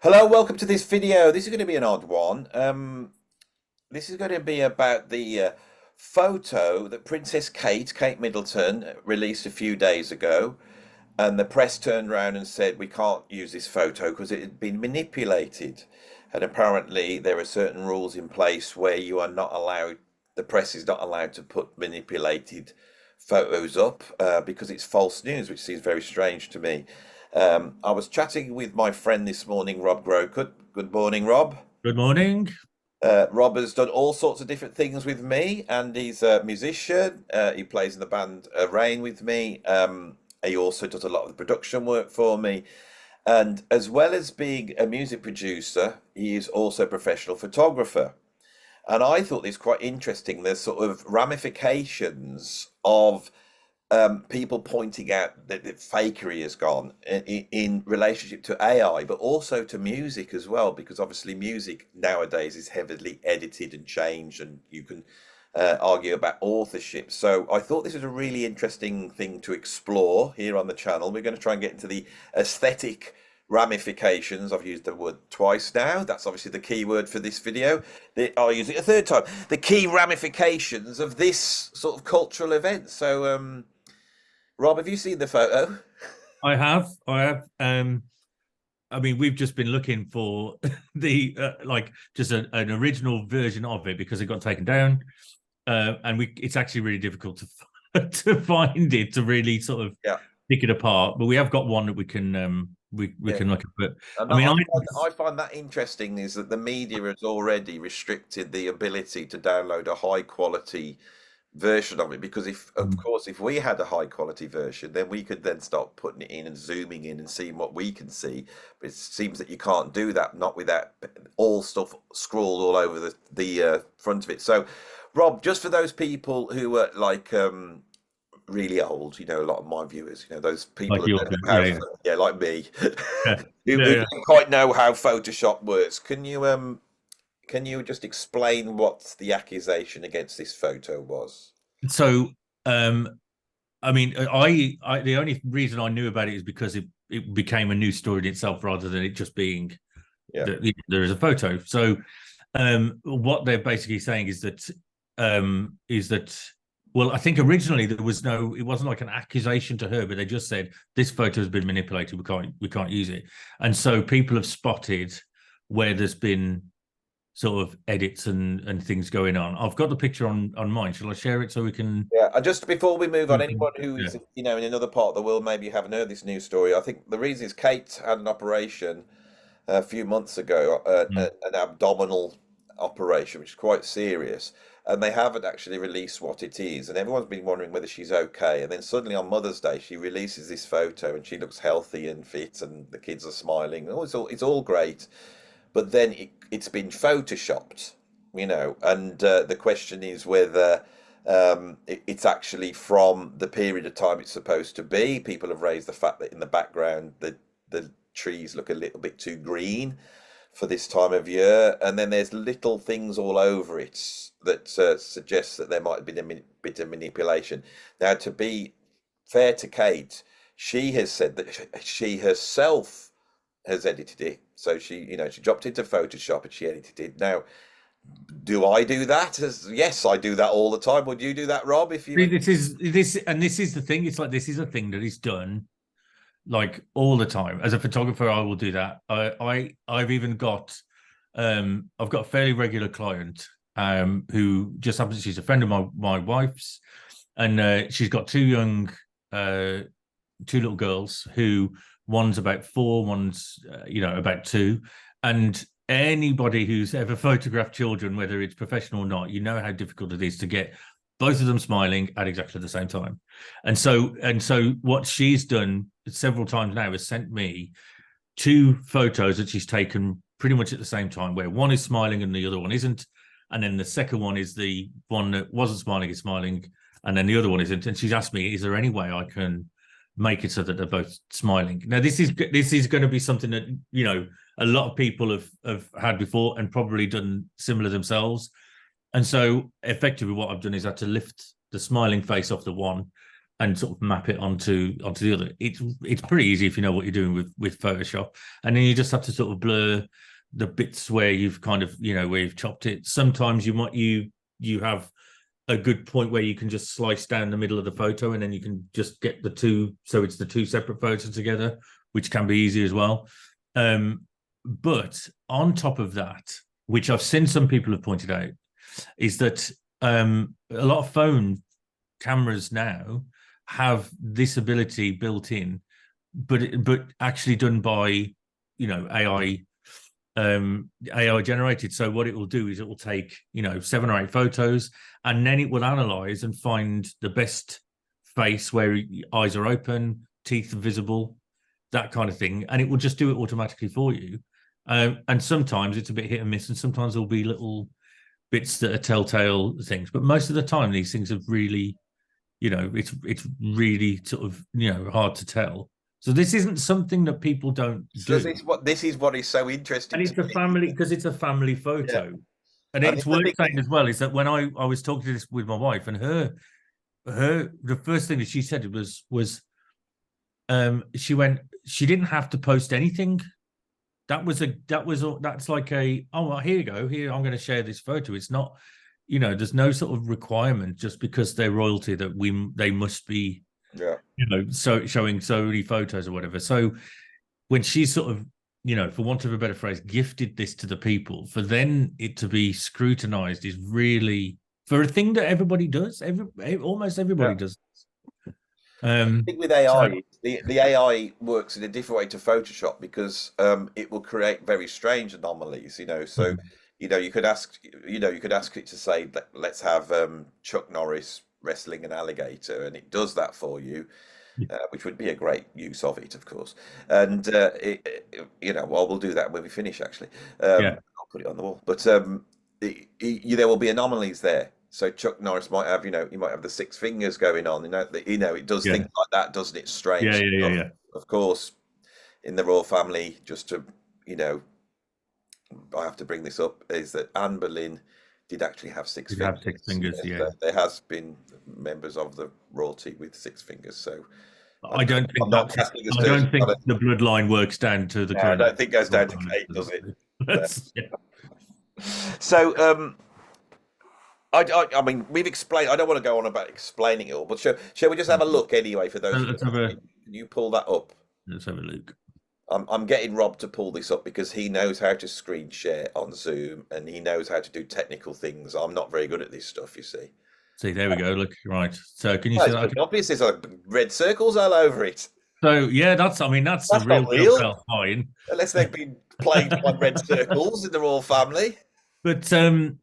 Hello, welcome to this video. This is going to be an odd one. This is going to be about the photo that Princess Kate Middleton, released a few days ago. And the press turned around and said, we can't use this photo because it had been manipulated. And apparently there are certain rules in place where you are not allowed, the press is not allowed to put manipulated photos up because it's false news, which seems very strange to me. I was chatting with my friend this morning, Rob Grocott. Good morning, Rob. Good morning. Rob has done all sorts of different things with me, and he's a musician. He plays in the band Rain with me. He also does a lot of the production work for me. And as well as being a music producer, he is also a professional photographer. And I thought this quite interesting. There's sort of ramifications of people pointing out that the fakery has gone in relationship to AI, but also to music as well, because obviously music nowadays is heavily edited and changed, and you can argue about authorship. So I thought this was a really interesting thing to explore here on the channel. We're going to try and get into the aesthetic ramifications. I've used the word twice now. That's obviously the key word for this video. I'll use it a third time. The key ramifications of this sort of cultural event. So, Rob, have you seen the photo? I have. I mean, we've just been looking for the just an original version of it because it got taken down, and it's actually really difficult to to find it to really sort of pick it apart. But we have got one that we can can look at. But I mean, I find that interesting is that the media has already restricted the ability to download a high quality version of it, because if of course if we had a high quality version, then we could then start putting it in and zooming in and seeing what we can see. But it seems that you can't do that, not without all stuff scrawled all over the front of it. So Rob, just for those people who are like really old, you know, a lot of my viewers, you know, those people like like me yeah. who don't quite know how Photoshop works, can you just explain what the accusation against this photo was? So, I mean, I the only reason I knew about it is because it became a news story in itself rather than it just being that there is a photo. So, what they're basically saying is that well, I think originally it wasn't like an accusation to her, but they just said this photo has been manipulated. We can't use it, and so people have spotted where there's been sort of edits and things going on. I've got the picture on mine. Shall I share it so we can? Yeah, and just before we move on, anyone who is you know in another part of the world maybe haven't heard this news story. I think the reason is Kate had an operation a few months ago, an abdominal operation, which is quite serious, and they haven't actually released what it is, and everyone's been wondering whether she's okay. And then suddenly on Mother's Day, she releases this photo, and she looks healthy and fit, and the kids are smiling. Oh, it's all great. But then it's been photoshopped, you know, and the question is whether it's actually from the period of time it's supposed to be. People have raised the fact that in the background the trees look a little bit too green for this time of year, and then there's little things all over it that suggests that there might have been a bit of manipulation. Now, to be fair to Kate, she has said that she herself has edited it. So she dropped into Photoshop and she edited it. Now, do I do that? Yes, I do that all the time. Would you do that, Rob? If you This is the thing. It's like this is a thing that is done like all the time. As a photographer, I will do that. I've even got I've got a fairly regular client who just happens, she's a friend of my wife's, and she's got two little girls who one's about 4, one's about 2, and anybody who's ever photographed children, whether it's professional or not, you know how difficult it is to get both of them smiling at exactly the same time. And so what she's done several times now is sent me 2 photos that she's taken pretty much at the same time, where one is smiling and the other one isn't, and then the second one is the one that wasn't smiling is smiling, and then the other one isn't. And she's asked me, is there any way I can make it so that they're both smiling? Now, this is going to be something that, you know, a lot of people have had before and probably done similar themselves. And so effectively what I've done is I had to lift the smiling face off the one and sort of map it onto the other. It's pretty easy if you know what you're doing with Photoshop, and then you just have to sort of blur the bits where you've kind of, you know, where you've chopped it. Sometimes you have a good point where you can just slice down the middle of the photo, and then you can just get the two, so it's the two separate photos together, which can be easy as well. But on top of that, which I've seen some people have pointed out, is that a lot of phone cameras now have this ability built in, but actually done by, you know, AI generated. So what it will do is it will take, you know, 7 or 8 photos, and then it will analyze and find the best face where eyes are open, teeth are visible, that kind of thing, and it will just do it automatically for you. And sometimes it's a bit hit and miss, and sometimes there'll be little bits that are telltale things. But most of the time, these things are really, you know, it's really sort of, you know, hard to tell. So this isn't something that people don't do. This is what is so interesting. And it's a family, because it's a family photo. Yeah. And it's worth saying as well is that when I was talking to this with my wife, and her the first thing that she said was she went, she didn't have to post anything. That's like a, oh well, here you go, here, I'm going to share this photo. It's not, you know, there's no sort of requirement just because they're royalty that they must be, yeah, you know, so showing so many photos or whatever. So when she sort of, you know, for want of a better phrase, gifted this to the people, for then it to be scrutinized is really, for a thing that everybody does, almost everybody does. I think with AI, the AI works in a different way to Photoshop because it will create very strange anomalies. You know, so you know you could ask it to say, let's have Chuck Norris wrestling an alligator, and it does that for you. Which would be a great use of it, of course. And you know, well, we'll do that when we finish. Actually, I'll put it on the wall. But there will be anomalies there. So Chuck Norris might have, you know, he might have the 6 fingers going on. You know, it does things like that, doesn't it? Strange. Yeah. Of course, in the royal family, just to, you know, I have to bring this up, is that Anne Boleyn did actually have 6 fingers. Have 6 fingers, yeah. So there has been members of the royalty with 6 fingers. So I don't think the bloodline works down to the current. I don't think it goes down to Kate, does it? So I mean, we've explained. I don't want to go on about explaining it all, but shall we just have a look anyway for those? Can you pull that up? Let's have a look. I'm getting Rob to pull this up because he knows how to screen share on Zoom and he knows how to do technical things. I'm not very good at this stuff, you see. See, there we go. Look, right. So can you see that? Obvious, there's like red circles all over it. So yeah, that's a real fine. Unless they've been plagued by red circles in the royal family. But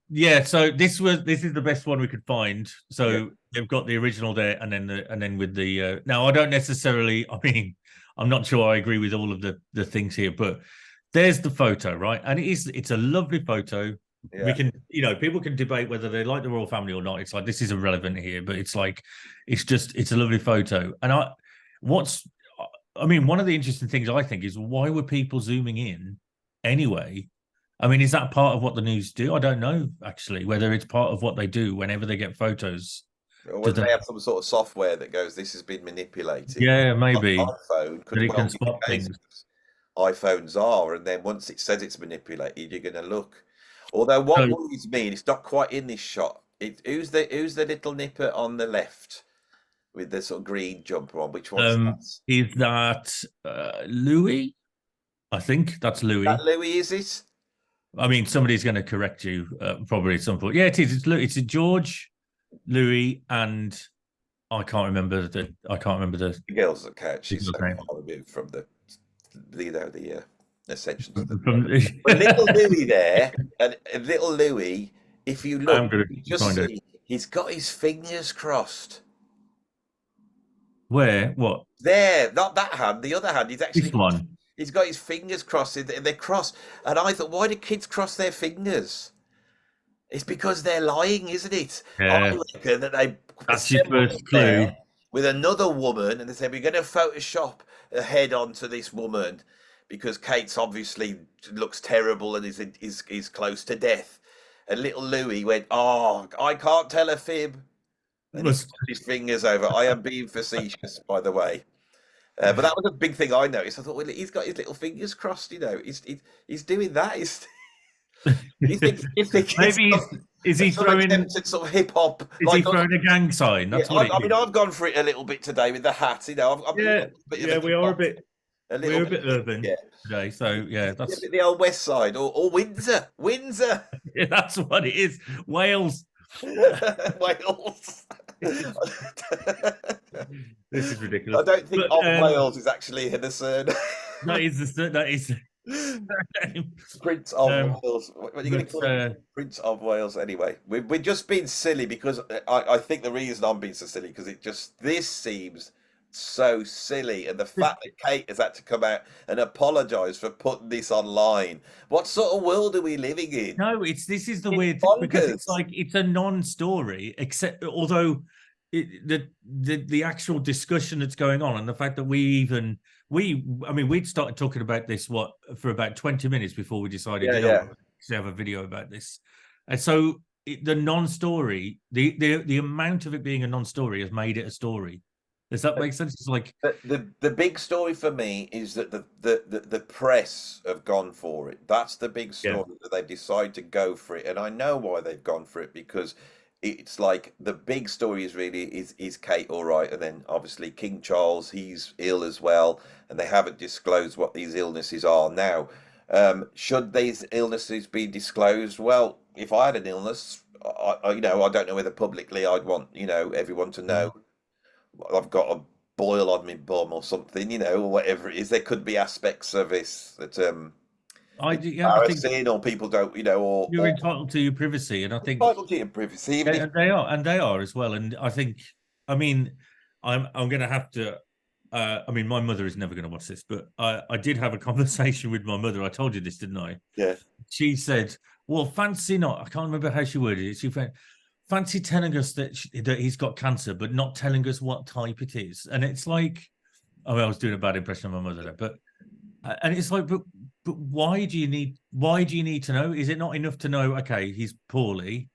yeah, so this is the best one we could find. So they've got the original there, and then with the now I don't necessarily, I mean, I'm not sure I agree with all of the things here, but there's the photo, right? And it's a lovely photo. Yeah. We can, you know, people can debate whether they like the royal family or not. It's like, this is irrelevant here, but it's like, it's a lovely photo. And I mean, one of the interesting things I think is, why were people zooming in anyway? I mean, is that part of what the news do? I don't know, actually, whether it's part of what they do whenever they get photos. Or whether they have some sort of software that goes, this has been manipulated. Yeah, maybe. iPhone could well can spot things. iPhones are, and then once it says it's manipulated, you're going to look. Although what worries me, and it's not quite in this shot, who's the little nipper on the left with the sort of green jumper on? Which one's that? Is that Louis? I think that's Louis. That Louis, is it? I mean, somebody's going to correct you probably at some point. Yeah, it is. It's Louis. It's a George, Louis, and I can't remember the girls that catch. She's so far removed from the ascensions. But little Louis there, and little Louis, if you look, you just see he's got his fingers crossed. Where? What? There, not that hand. The other hand. He's actually this one. He's got his fingers crossed. They're crossed, and I thought, why do kids cross their fingers? It's because they're lying, isn't it? Yeah. I reckon that that's your first clue. With another woman, and they say, we're going to Photoshop a head onto this woman because Kate's obviously looks terrible and is close to death. And little Louis went, oh, I can't tell a fib. and he puts his fingers over. I am being facetious, by the way. But that was a big thing I noticed. I thought, well, he's got his little fingers crossed. He's doing that. You think it's Maybe is he some throwing? attempt at sort of hip hop? Is he throwing a gang sign? Yeah, That's what it I mean, is. I've gone for it a little bit today with the hat. I'm Yeah, yeah, we are a bit. We're a bit urban today, so yeah, that's the old West Side or Windsor, Windsor. yeah, that's what it is. Wales. Wales. This is ridiculous. I don't think of Wales is actually in a surname. That is Prince of Wales. What are you going to call it? Prince of Wales. Anyway, we're just being silly because I think the reason I'm being so silly because this seems so silly, and the fact that Kate has had to come out and apologise for putting this online. What sort of world are we living in? No, this is the weird thing because it's like it's a non-story, except although the actual discussion that's going on and the fact that we'd started talking about this for about 20 minutes before we decided to have a video about this, and so the non-story, the amount of it being a non-story has made it a story. Does that make sense? It's like the big story for me is that the press have gone for it. That's the big story that they've decided to go for it, and I know why they've gone for it because it's like the big story is Kate all right, and then obviously King Charles, he's ill as well, and they haven't disclosed what these illnesses are now. Should these illnesses be disclosed? Well, if I had an illness, I don't know whether publicly I'd want everyone to know. I've got a boil on my bum or something, or whatever it is. There could be aspects of this that I think or people don't, or you're entitled to your privacy, and I think entitled to your privacy. They are as well, and I think, I mean, I'm going to have to. I mean, my mother is never going to watch this, but I did have a conversation with my mother. I told you this, didn't I? Yeah. She said, "Well, fancy not." I can't remember how she worded it. She said, fancy telling us that he's got cancer, but not telling us what type it is. And it's like, I was doing a bad impression of my mother there, but and it's like, but why do you need to know? Is it not enough to know? Okay, he's poorly.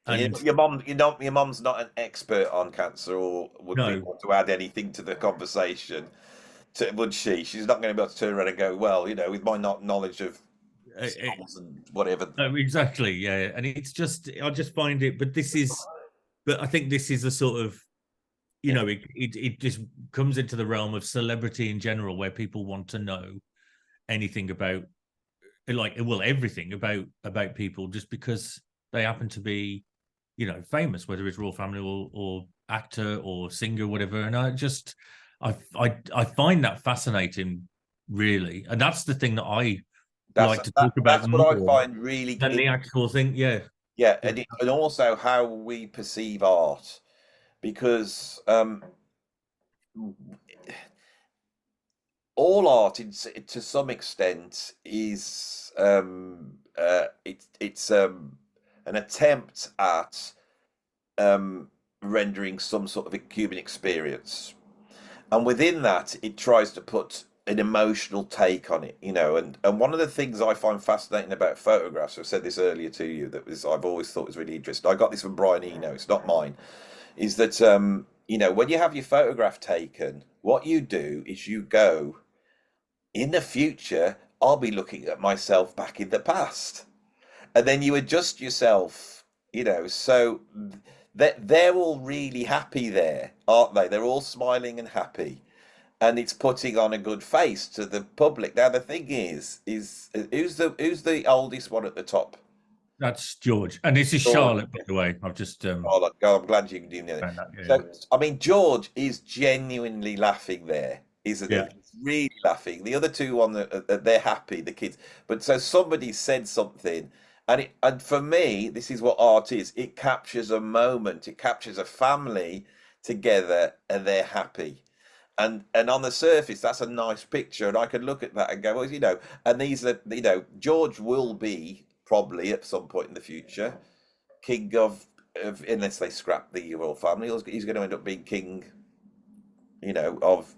And your mom's not an expert on cancer, or would be want to add anything to the conversation. Would she? She's not going to be able to turn around and go, well, with my knowledge of and whatever. Exactly, yeah. And it's just, I just find it, but I think this is a sort of, it just comes into the realm of celebrity in general, where people want to know anything about, everything about people just because they happen to be, famous, whether it's royal family or actor or singer, whatever. And I find that fascinating, really. And that's the thing that I like to talk about. That's what I find really than the actual thing. Yeah. And also how we perceive art, because all art, to some extent, is it's an attempt at rendering some sort of a human experience, and within that, it tries to put an emotional take on it, and one of the things I find fascinating about photographs, I've said this earlier to you, I've always thought was really interesting. I got this from Brian Eno, it's not mine, is that when you have your photograph taken, what you do is you go, in the future, I'll be looking at myself back in the past, and then you adjust yourself, so they're all really happy there, aren't they? They're all smiling and happy. And it's putting on a good face to the public. Now the thing is who's the oldest one at the top? That's George, and this is Charlotte, by the way. I've just. Oh, I'm glad you can do that. So I mean, George is genuinely laughing there, isn't he? He's really laughing. The other two they're happy, the kids. But so somebody said something, and for me, this is what art is. It captures a moment. It captures a family together, and they're happy. And on the surface, that's a nice picture, and I can look at that and go, well, and these are, George will be probably at some point in the future king of unless they scrap the royal family, he's going to end up being king, of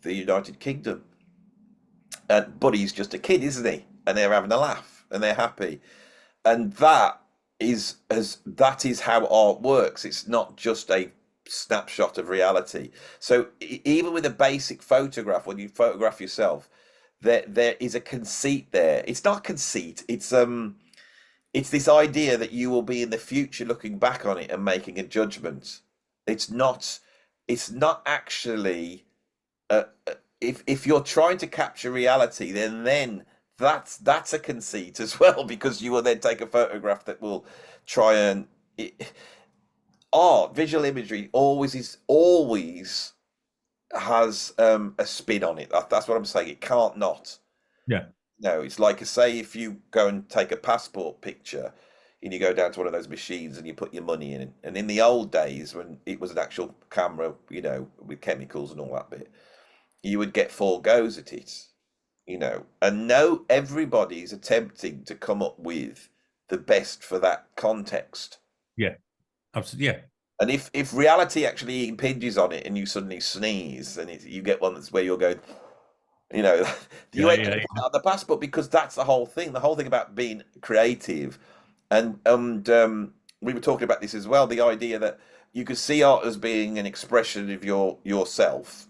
the United Kingdom. But he's just a kid, isn't he? And they're having a laugh and they're happy, and that is as that is how art works. It's not just a snapshot of reality. So even with a basic photograph, when you photograph yourself, there is a conceit there. It's not conceit. It's this idea that you will be in the future looking back on it and making a judgment. It's not. It's not actually. If you're trying to capture reality, then that's a conceit as well, because you will then take a photograph that will try and art, visual imagery always has a spin on it. That's what I'm saying. It can't not. Yeah. No, it's like, say, if you go and take a passport picture and you go down to one of those machines and you put your money in, and in the old days when it was an actual camera, with chemicals and all that bit, you would get four goes at it, and no, everybody's attempting to come up with the best for that context. Yeah. Absolutely. Yeah. And if reality actually impinges on it and you suddenly sneeze and you get one that's where you're going, you know, you Yeah. end up Yeah. on the passport, because that's the whole thing. The whole thing about being creative, and we were talking about this as well. The idea that you could see art as being an expression of yourself,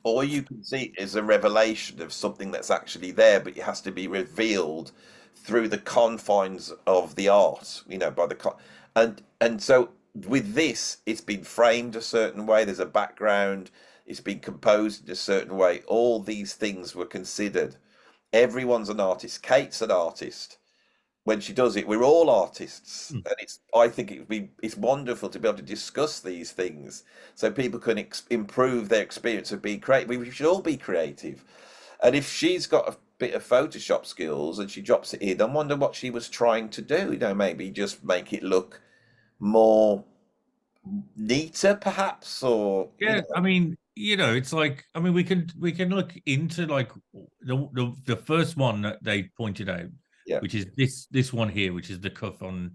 or you can see it as a revelation of something that's actually there, but it has to be revealed through the confines of the art, by and so with this, it's been framed a certain way. There's a background. It's been composed in a certain way. All these things were considered. Everyone's an artist. Kate's an artist. When she does it, we're all artists, Mm. and I think it's wonderful to be able to discuss these things so people can improve their experience of being creative. We should all be creative, and if she's got a bit of Photoshop skills and she drops it in, I wonder what she was trying to do. Maybe just make it look more neater, perhaps, or Yeah, I mean, it's like, I mean, we can look into like the first one that they pointed out, yeah, which is this one here, which is the cuff on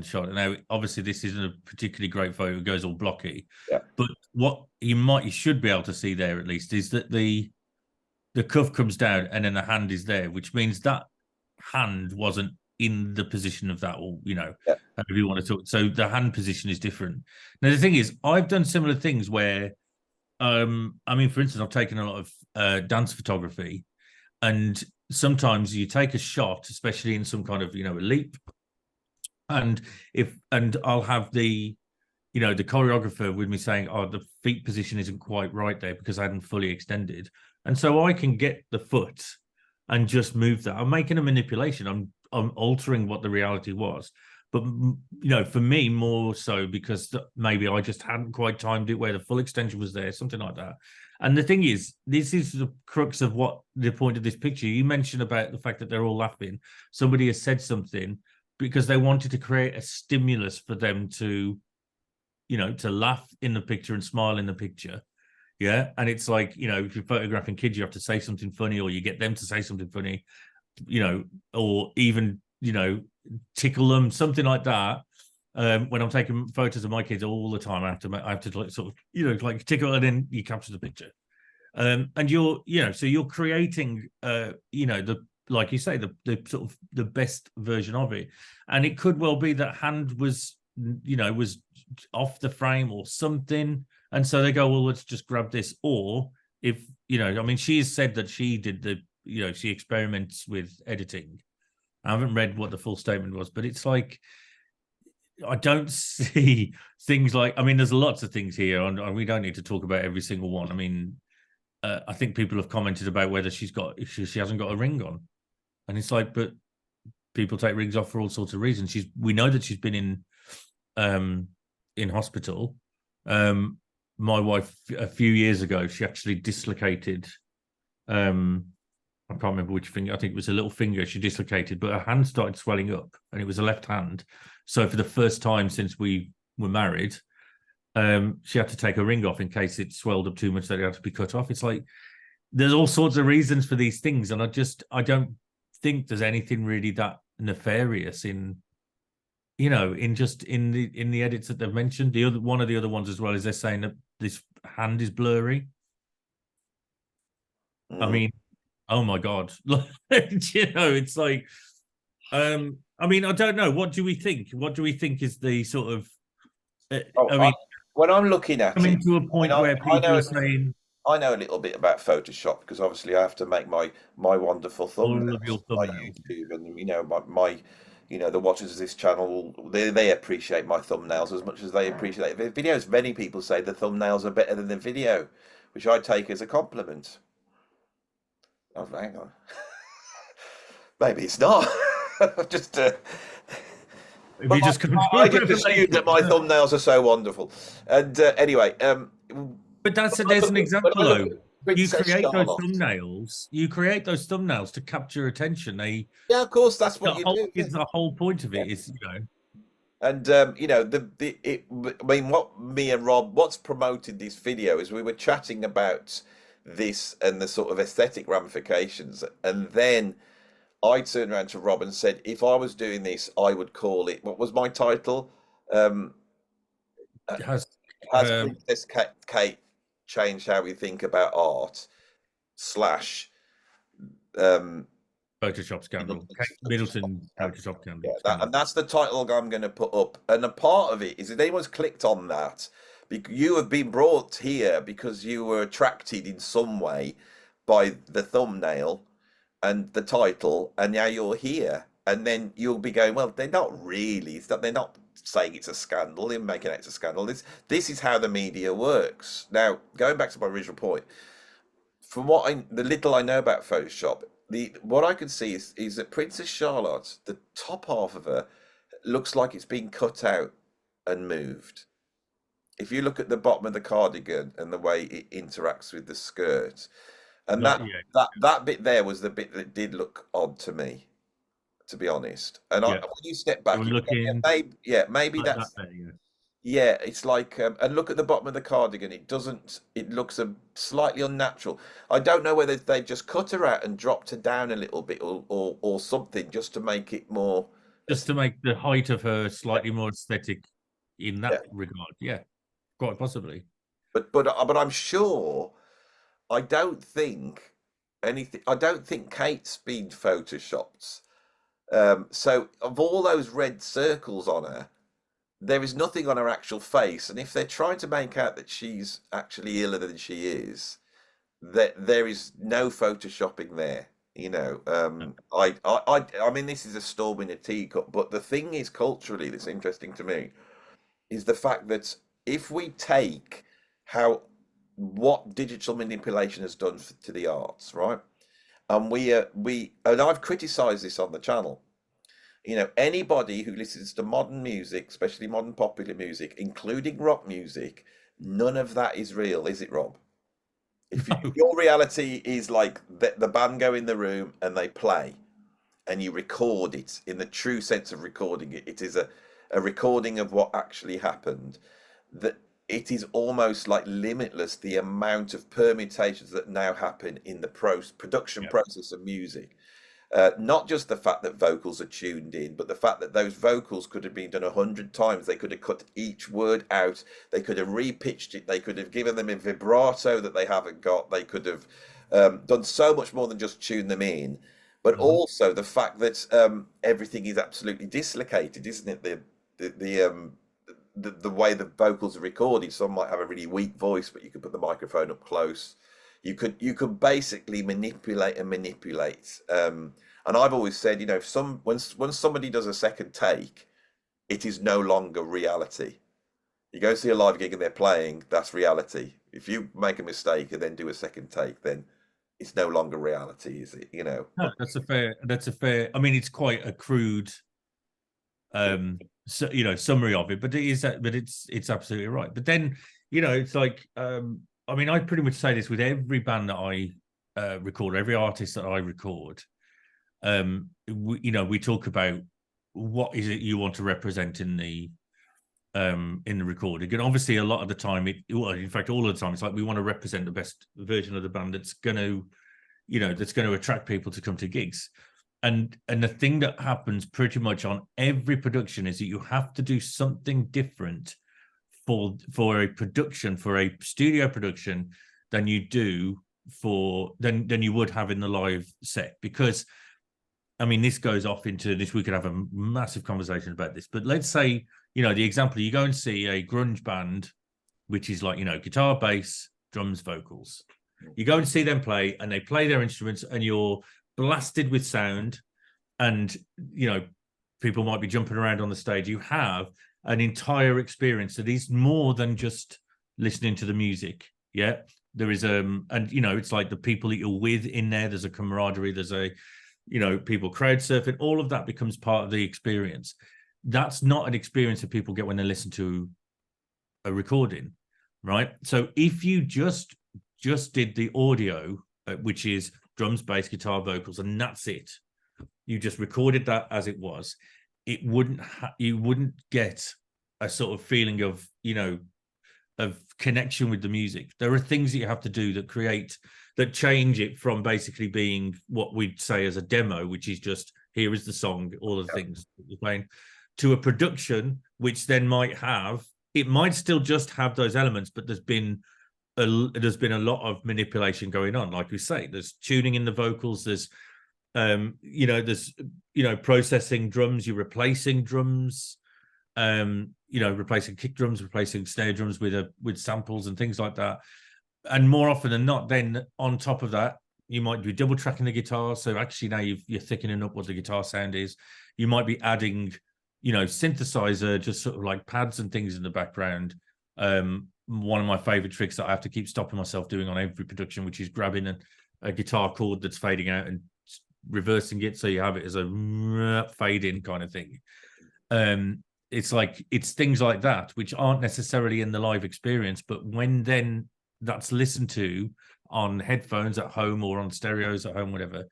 shot. Now, obviously, this isn't a particularly great photo; it goes all blocky. yeah, But what you should be able to see there at least is that the cuff comes down and then the hand is there, which means that hand wasn't in the position of that, or yeah, however you want to talk. So the hand position is different. Now the thing is, I've done similar things where, I mean, for instance, I've taken a lot of dance photography, and sometimes you take a shot, especially in some kind of a leap, and I'll have the choreographer with me saying, "Oh, the feet position isn't quite right there because I hadn't fully extended," and so I can get the foot and just move that. I'm making a manipulation. I'm altering what the reality was, but for me more so because maybe I just hadn't quite timed it where the full extension was there, something like that. And the thing is, this is the crux of what the point of this picture. You mentioned about the fact that they're all laughing. Somebody has said something because they wanted to create a stimulus for them to to laugh in the picture and smile in the picture. Yeah. And it's like, if you're photographing kids, you have to say something funny, or you get them to say something funny, or even, tickle them, something like that. When I'm taking photos of my kids all the time, I have to like sort of, like tickle, and then you capture the picture. And so you're creating, the, like you say, the sort of the best version of it. And it could well be that hand was off the frame or something, and so they go, well, let's just grab this. Or if I mean, she's said that she did she experiments with editing. I haven't read what the full statement was, but it's like, I don't see things like, I mean, there's lots of things here, and we don't need to talk about every single one. I mean, I think people have commented about whether if she hasn't got a ring on, and it's like, but people take rings off for all sorts of reasons. We know that she's been in hospital. My wife, a few years ago, she actually dislocated. I can't remember which finger. I think it was a little finger she dislocated, but her hand started swelling up, and it was a left hand. So for the first time since we were married, she had to take a ring off in case it swelled up too much that it had to be cut off. It's like there's all sorts of reasons for these things, and I don't think there's anything really that nefarious in in the edits that they've mentioned. One of the other ones as well is they're saying that this hand is blurry. I mm, mean, oh my god, it's like, I mean, I don't know. What do we think? What do we think is the sort of? Oh, I mean, when I'm looking at coming it, to a point where I people are saying I know a little bit about Photoshop because obviously I have to make my wonderful all of thumbnails your for my thumbnails. YouTube, and my the watchers of this channel, they appreciate my thumbnails as much as they appreciate the videos. Many people say the thumbnails are better than the video, which I take as a compliment. Oh, hang on. Maybe it's not. Just If but you just come to I a just assume that my revelation. thumbnails are so wonderful. And anyway, But I there's look an at, when I example look though. at Princess Charlotte. You create those thumbnails to capture attention. Yeah, of course, that's what you do. Yeah. Is the whole point of Yeah. it is, And I mean, what me and Rob, what's promoted this video is we were chatting about this and the sort of aesthetic ramifications, and then I turned around to Rob and said, if I was doing this, I would call it. What was my title? Um, uh, has has um Princess Kate changed how we think about art? Slash um, Photoshop scandal. Middleton's Photoshop Middleton scandal. Photoshop Yeah, scandal. and that's the title I'm going to put up. And a part of it is if anyone's clicked on that, you have been brought here because you were attracted in some way by the thumbnail and the title, and now you're here. And then you'll be going, well, they're not really. They're not saying it's a scandal. They're making it it's a scandal. This is how the media works. Now, going back to my original point, from the little I know about Photoshop, the what I can see is that Princess Charlotte, the top half of her, looks like it's been cut out and moved. If you look at the bottom of the cardigan and the way it interacts with the skirt, and Not yeah, that bit there was the bit that did look odd to me, to be honest. And yeah. when you step You're back, you go, looking maybe like that that's there, yeah. yeah, it's like, and look at the bottom of the cardigan. It doesn't. It looks slightly unnatural. I don't know whether they just cut her out and dropped her down a little bit, or something, just to make it more. Just to make the height of her slightly more aesthetic in Yeah, that regard. Yeah, quite possibly. but I'm sure. I don't think anything. I don't think Kate's been photoshopped. So of all those red circles on her, there is nothing on her actual face. And if they're trying to make out that she's actually iller than she is, that there is no photoshopping there. I mean, this is a storm in a teacup. But the thing is, culturally, that's interesting to me is the fact that if we take how what digital manipulation has done to the arts, right? And and I've criticized this on the channel. Anybody who listens to modern music, especially modern popular music, including rock music, none of that is real, is it, Rob? If your reality is like the band go in the room and they play and you record it in the true sense of recording it, it is a recording of what actually happened, that it is almost like limitless the amount of permutations that now happen in the production Yeah. process of music. Not just the fact that vocals are tuned in, but the fact that those vocals could have been done 100 times. They could have cut each word out. They could have repitched it. They could have given them a vibrato that they haven't got. They could have done so much more than just tune them in. But also the fact that everything is absolutely dislocated, isn't it? The way the vocals are recorded. Some might have a really weak voice, but you could put the microphone up close. You could basically manipulate and manipulate. And I've always said, if when somebody does a second take, it is no longer reality. You go see a live gig and they're playing, that's reality. If you make a mistake and then do a second take, then it's no longer reality, is it? No, that's a fair. I mean, it's quite a crude summary of it, but it is that, but it's absolutely right. But then, it's like I mean, I pretty much say this with every band that I record, every artist that I record. We talk about what is it you want to represent in the recording, and obviously a lot of the time in fact all of the time it's like we want to represent the best version of the band that's going to attract people to come to gigs. And the thing that happens pretty much on every production is that you have to do something different for a production, for a studio production, than you do than you would have in the live set, because I mean, this goes off into this. We could have a massive conversation about this, but let's say, the example, you go and see a grunge band, which is like, guitar, bass, drums, vocals. You go and see them play, and they play their instruments, and you're blasted with sound, and, people might be jumping around on the stage. You have an entire experience that is more than just listening to the music. Yeah. There is, and, it's like the people that you're with in there. There's a camaraderie. There's people crowd surfing. All of that becomes part of the experience. That's not an experience that people get when they listen to a recording, right? So if you just did the audio, which is drums, bass, guitar, vocals, and that's it, you just recorded that as it was, you wouldn't get a sort of feeling of of connection with the music. There are things that you have to do that change it from basically being what we'd say as a demo, which is just, here is the song, all of the things that you're playing, to a production, which then might still just have those elements, but there's been a lot of manipulation going on. Like we say, there's tuning in the vocals, there's processing drums, you're replacing drums, replacing kick drums, replacing snare drums with samples and things like that. And more often than not, then on top of that, you might be double tracking the guitar. So actually now you're thickening up what the guitar sound is. You might be adding, synthesizer, just sort of like pads and things in the background. One of my favorite tricks that I have to keep stopping myself doing on every production, which is grabbing a guitar chord that's fading out and reversing it so you have it as a fade in kind of thing. It's things like that which aren't necessarily in the live experience, but when then that's listened to on headphones at home or on stereos at home, whatever,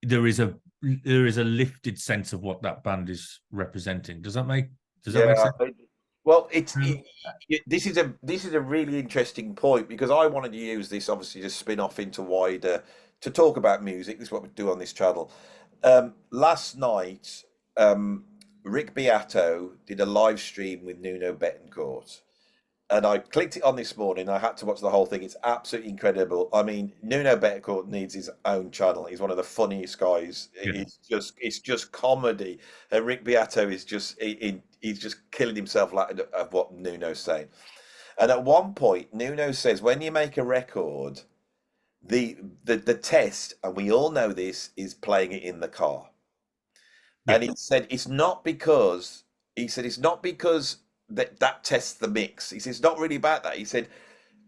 there is a lifted sense of what that band is representing. Does that make sense? Well, this is a really interesting point, because I wanted to use this obviously to spin off into wider, to talk about music. This is what we do on this channel. Last night, Rick Beato did a live stream with Nuno Betancourt, and I clicked it on this morning. I had to watch the whole thing. It's absolutely incredible. I mean, Nuno Betancourt needs his own channel. He's one of the funniest guys. Yeah. It's just comedy, and Rick Beato is he's just killing himself of what Nuno's saying. And at one point, Nuno says, when you make a record, the test, and we all know this, is playing it in the car. Yeah. And he said it's not because that tests the mix. He said it's not really about that. He said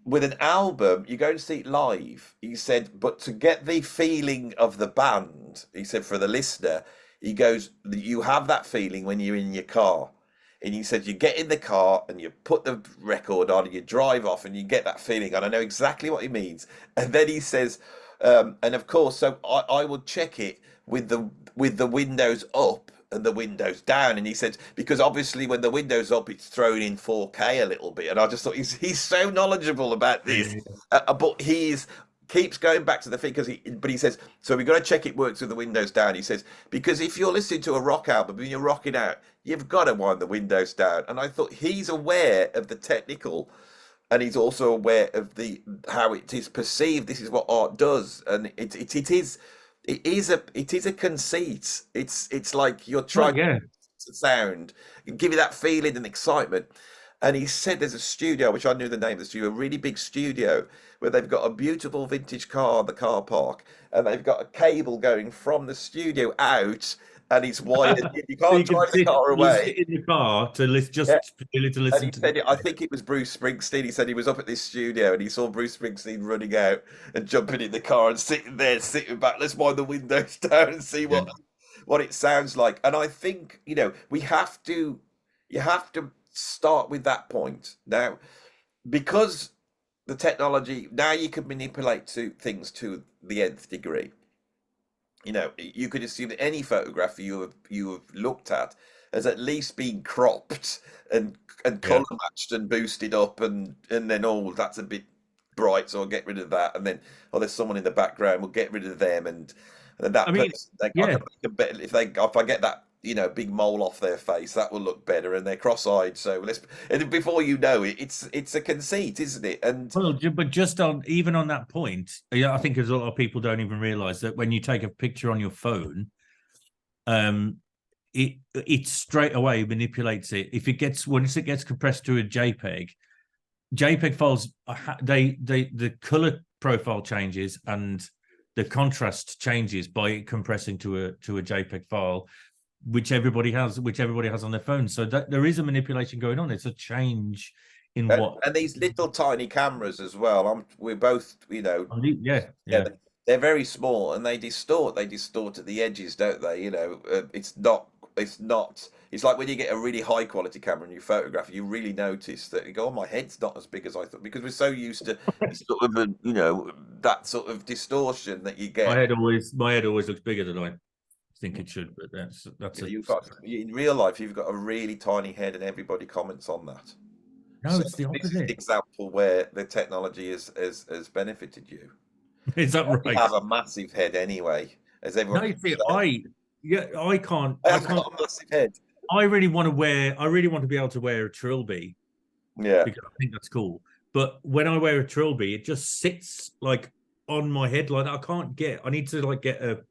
with an album, you go and see it live. He said, but to get the feeling of the band, he said, for the listener, he goes, you have that feeling when you're in your car. And he said, you get in the car and you put the record on and you drive off and you get that feeling. And I know exactly what he means. And then he says, and of course, so I would check it with the windows up and the windows down. And he said, because obviously when the window's up, it's thrown in 4K a little bit. And I just thought he's so knowledgeable about this. But keeps going back to the thing, but he says, so we've got to check it works with the windows down. He says, because if you're listening to a rock album and you're rocking out, you've got to wind the windows down. And I thought he's aware of the technical, and he's also aware of how it is perceived. This is what art does, and it is a conceit. It's like you're trying to sound, give you that feeling and excitement. And he said there's a studio, which I knew the name of the studio, a really big studio, where they've got a beautiful vintage car in the car park, and they've got a cable going from the studio out, and it's wired. You can't drive the car away. Sit in the car to listen, to listen. And he said, I think it was Bruce Springsteen. He said he was up at this studio and he saw Bruce Springsteen running out and jumping in the car and sitting back. Let's wind the windows down and see what it sounds like. And I think you have to start with that point now, because the technology now, you can manipulate things to the nth degree. You could assume that any photograph you have looked at has at least been cropped and color matched and boosted up, and then that's a bit bright, so I'll get rid of that, and then there's someone in the background, we'll get rid of them, and that if I get that big mole off their face, that will look better, and they're cross-eyed. So and before you know it, it's a conceit, isn't it? And but just even on that point, I think a lot of people don't even realize that when you take a picture on your phone, it straight away manipulates it. If it gets once it gets compressed to a JPEG files, the color profile changes and the contrast changes by compressing to a JPEG file, which everybody has on their phone. So that there is a manipulation going on. It's a change in what, and these little tiny cameras as well. We're both, yeah. They're very small and they distort. They distort at the edges, don't they? It's not. It's like when you get a really high quality camera and you photograph, you really notice that you go, "Oh, my head's not as big as I thought," because we're so used to sort of, that sort of distortion that you get. My head always looks bigger than I think it should, but that's in real life, you've got a really tiny head, and everybody comments on that. No, So it's the this is opposite. the example where the technology has benefited you. Is that right? You have a massive head anyway, as everyone. No, see, I can't. I have got a massive head. I really want to be able to wear a trilby. Yeah. Because I think that's cool. But when I wear a trilby, it just sits like on my head like that. I need to like get a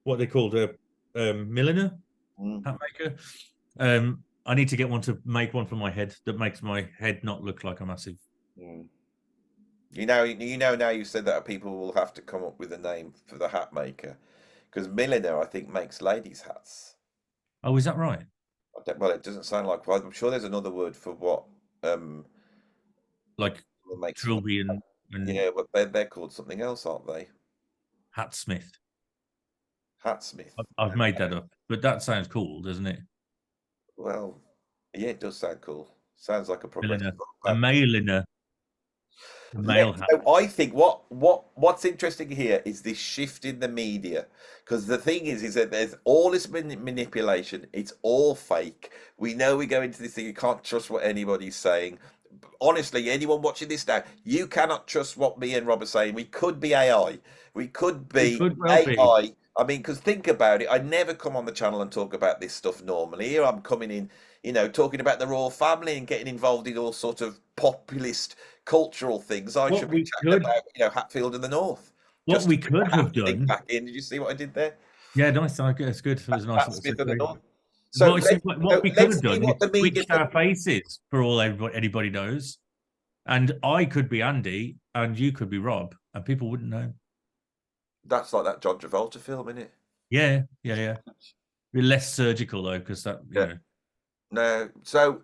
what they called a milliner hat maker. I need to get one to make one for my head that makes my head not look like a massive. Now you said that people will have to come up with a name for the hat maker, because milliner I think makes ladies' hats. Oh, is that right? Well, it doesn't sound like. Well, I'm sure there's another word for what. Like trilby and yeah, but they're called something else, aren't they? Hatsmith. Hatsmith. I've made that up, but that sounds cool, doesn't it? Well, yeah, it does sound cool. Sounds like a progressive. A milliner. Male hat. I think what's interesting here is this shift in the media, because the thing is that there's all this manipulation. It's all fake. We know we go into this thing. You can't trust what anybody's saying. Honestly, anyone watching this now, you cannot trust what me and Rob are saying. We could be AI. We could be AI. I mean, because think about it. I never come on the channel and talk about this stuff normally. Here I'm coming in, talking about the royal family and getting involved in all sorts of populist cultural things. I should be chatting about, Hatfield in the North. What we could have done. Back in. Did you see what I did there? Yeah, nice. It's good. It was a nice. Smith in the North. So what we could have done is switched our faces for all anybody knows, and I could be Andy and you could be Rob, and people wouldn't know. That's like that John Travolta film, isn't it? Yeah. Be less surgical though, because that. No, so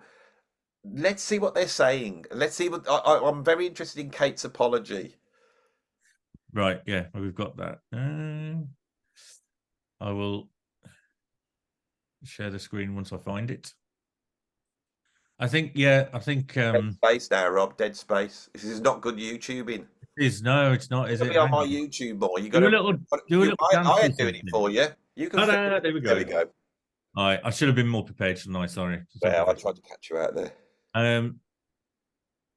let's see what they're saying. Let's see what I'm very interested in Kate's apology. Right. Yeah, we've got that. I will share the screen once I find it. I think. Dead space now, Rob. Dead space. This is not good YouTubing. No, it's not. Is it? Be on my YouTube more. You got do a little. I ain't doing it for you. You can. There we go. There we go. All right, I should have been more prepared tonight. Sorry. Well, I tried to catch you out there.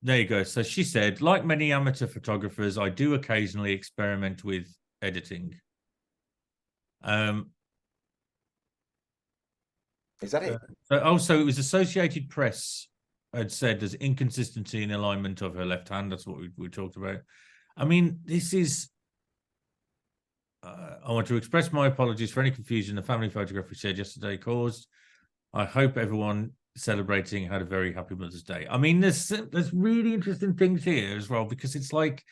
There you go. So she said, like many amateur photographers, I do occasionally experiment with editing. Is that it? So it was Associated Press had said there's inconsistency in alignment of her left hand. That's what we talked about. I mean, this is. I want to express my apologies for any confusion the family photograph we shared yesterday caused. I hope everyone celebrating had a very happy Mother's Day. I mean, there's really interesting things here as well, because it's like,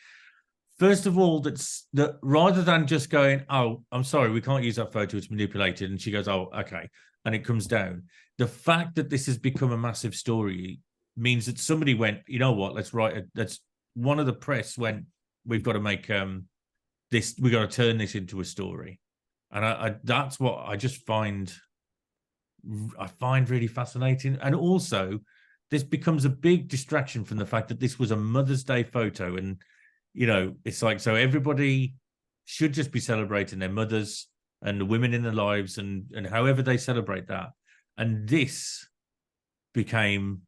first of all, that rather than just going, "Oh, I'm sorry, we can't use that photo, it's manipulated," and she goes, "Oh, okay," and it comes down. The fact that this has become a massive story means that somebody went, "You know what? Let's one of the press went, we've got to make we got to turn this into a story," and that's what I just find really fascinating. And also, this becomes a big distraction from the fact that this was a Mother's Day photo, and it's like, so everybody should just be celebrating their mothers and the women in their lives and however they celebrate that, and this became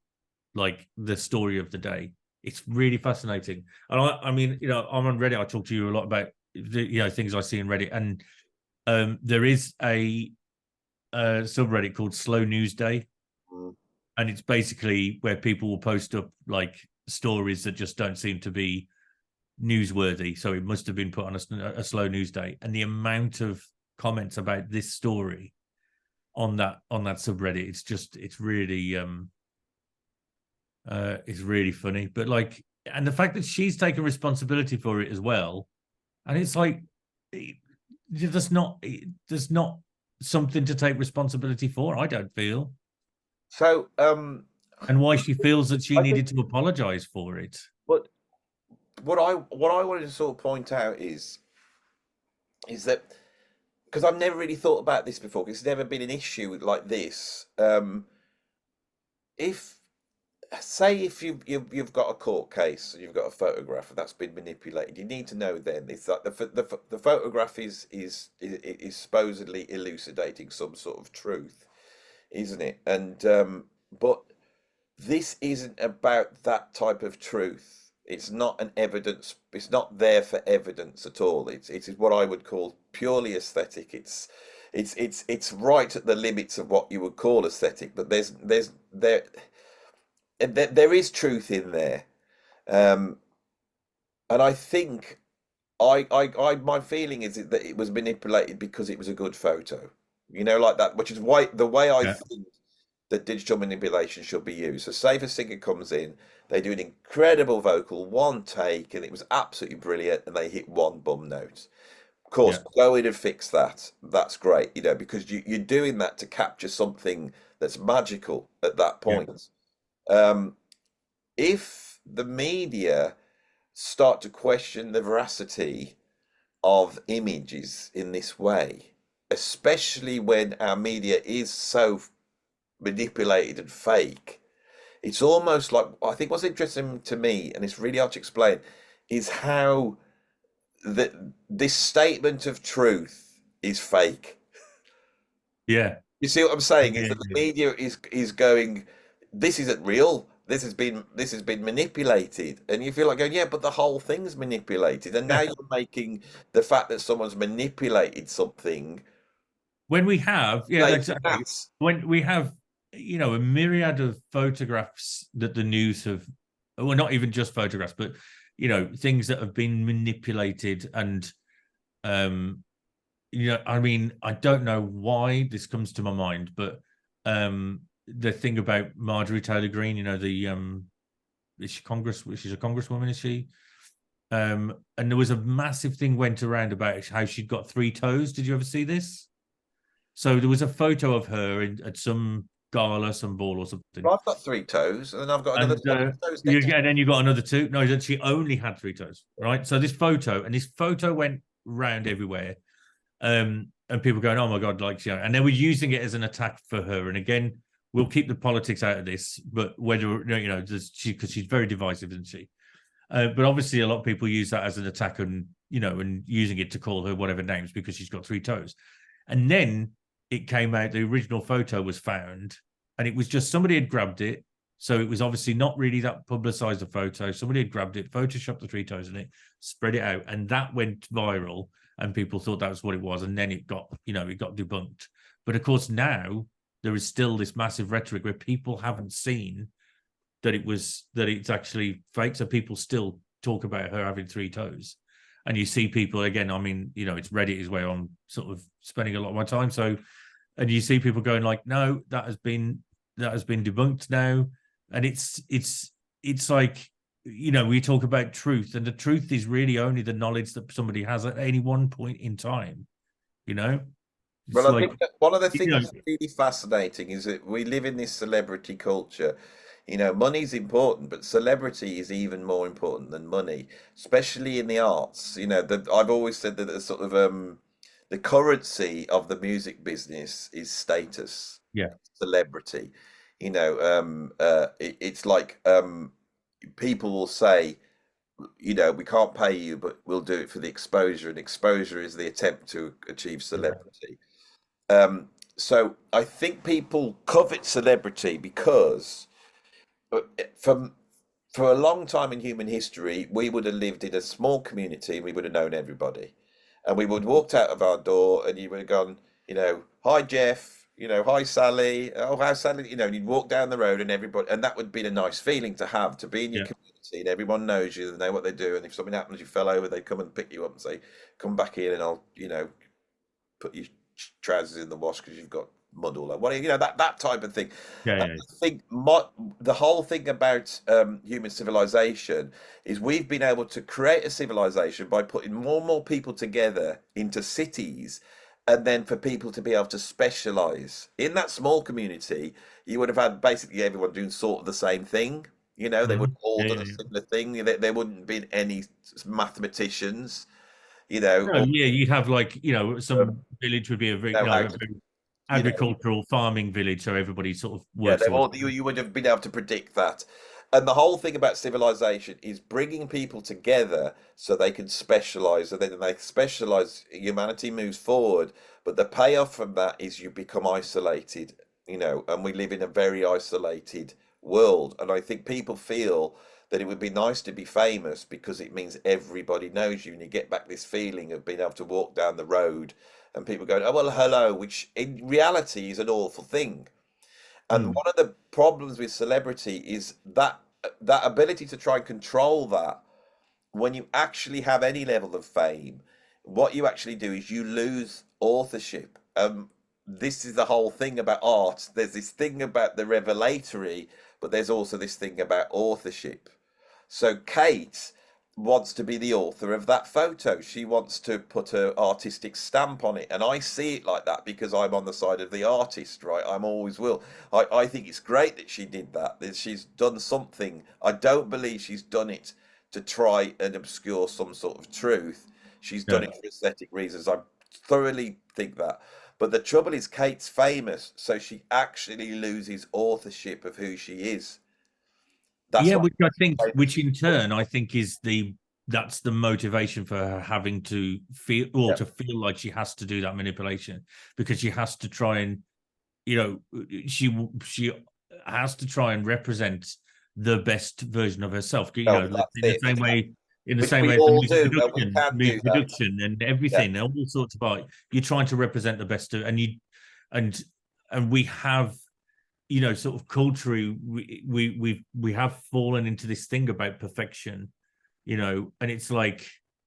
like the story of the day. It's really fascinating. And I mean, I'm on Reddit. I talk to you a lot about things I see in Reddit, and there is a subreddit called Slow News Day, and it's basically where people will post up like stories that just don't seem to be newsworthy, so it must have been put on a slow news day. And the amount of comments about this story on that subreddit. It's really funny. But like, and the fact that she's taken responsibility for it as well, and it's like there's not something to take responsibility for, I don't feel. So, And why she feels that she I think needed to apologize for it. what what I wanted to sort of point out is that because I've never really thought about this before, 'cause it's never been an issue like this. If say if you've got a court case and you've got a photograph that's been manipulated, you need to know then it's like the photograph is supposedly elucidating some sort of truth, isn't it? And but this isn't about that type of truth. It's not an evidence. It's not there for evidence at all. It is what I would call purely aesthetic. It's right at the limits of what you would call aesthetic, but there is truth in there, um, and I think my feeling is that it was manipulated because it was a good photo, like that, which is why the way I Yeah, think that digital manipulation should be used. So, say if a singer comes in, they do an incredible vocal, one take, and it was absolutely brilliant, and they hit one bum note. Of course, yeah, go in and fix that. That's great, because you're doing that to capture something that's magical at that yeah, point. Um, if the media start to question the veracity of images in this way, especially when our media is so manipulated and fake, it's almost like I think what's interesting to me, and it's really hard to explain, is how this statement of truth is fake. yeah, You see what I'm saying? Is yeah, that the media is going, this isn't real. This has been manipulated, and you feel like going, yeah, but the whole thing's manipulated, and now yeah. you're making the fact that someone's manipulated something When we have, yeah, like exactly. that. When we have, a myriad of photographs that the news have, well, not even just photographs, but things that have been manipulated, and um, I mean, I don't know why this comes to my mind, but the thing about Marjorie Taylor Greene, the she's a congresswoman, is she? And there was a massive thing went around about how she'd got three toes. Did you ever see this? So there was a photo of her at some gala, some ball or something, I've got three toes, and then I've got another and set of toes next. and then you got another two. No, that she only had three toes, right? So this photo went round everywhere, and people going, "Oh my god!" And they were using it as an attack for her. And again, we'll keep the politics out of this, but whether because she's very divisive, isn't she? But obviously, a lot of people use that as an attack, and and using it to call her whatever names because she's got three toes. And then it came out, the original photo was found, and it was just somebody had grabbed it. So it was obviously not really that publicized a photo. Somebody had grabbed it, photoshopped the three toes in it, spread it out, and that went viral. And people thought that was what it was. And then it got debunked. But of course, now there is still this massive rhetoric where people haven't seen that it's actually fake. So people still talk about her having three toes. And you see people again, I mean, it's Reddit is where I'm sort of spending a lot of my time. So, and you see people going like, no, that has been debunked now. And it's like, we talk about truth, and the truth is really only the knowledge that somebody has at any one point in time. It's Well, I like, think that one of the things that's really fascinating is that we live in this celebrity culture. Money's important, but celebrity is even more important than money, especially in the arts. I've always said that the sort of the currency of the music business is status, yeah, celebrity. It's like people will say, we can't pay you, but we'll do it for the exposure, and exposure is the attempt to achieve celebrity. So I think people covet celebrity because from for a long time in human history, we would have lived in a small community and we would have known everybody. And we would have walked out of our door and you would have gone, hi Jeff, hi Sally, oh how's Sally, and you'd walk down the road and everybody, and that would be a nice feeling to have, to be in your yeah, community and everyone knows you, they know what they do, and if something happens, you fell over, they come and pick you up and say, come back in and I'll, put your trousers in the wash because you've got muddle, or what, that type of thing. Yeah, And yeah. I think the whole thing about human civilization is we've been able to create a civilization by putting more and more people together into cities, and then for people to be able to specialize in that small community. You would have had basically everyone doing sort of the same thing. They would Mhm. have all Yeah, done yeah, a yeah. similar thing. There wouldn't have been any mathematicians, No, or yeah, you'd have like, um, some village would be a very, how a to, very you know, agricultural farming village, so everybody sort of yeah, works they've towards. all you would have been able to predict that. And the whole thing about civilization is bringing people together so they can specialize, and then they specialize, humanity moves forward. But the payoff from that is you become isolated, and we live in a very isolated world. And I think people feel that it would be nice to be famous because it means everybody knows you, and you get back this feeling of being able to walk down the road and people going, "Oh, well, hello," which in reality is an awful thing. And Mm. one of the problems with celebrity is that ability to try and control that. When you actually have any level of fame, what you actually do is you lose authorship. This is the whole thing about art. There's this thing about the revelatory, but there's also this thing about authorship. So Kate wants to be the author of that photo. She wants to put her artistic stamp on it. And I see it like that because I'm on the side of the artist, right? I'm always will. I think it's great that she did that she's done something. I don't believe she's done it to try and obscure some sort of truth. She's done Yeah. it for aesthetic reasons. I thoroughly think that. But the trouble is, Kate's famous, so she actually loses authorship of who she is. That's Yeah, what. which in turn, I think that's the motivation for her having to feel, or Yeah. to feel like she has to do that manipulation, because she has to try and, she has to try and represent the best version of herself. Well, that's it. In the Which same we way as the all do, and we can do music that. production and Yeah. everything, all sorts of art, you're trying to represent the best of, and and we have, sort of culturally, we have fallen into this thing about perfection, and it's like,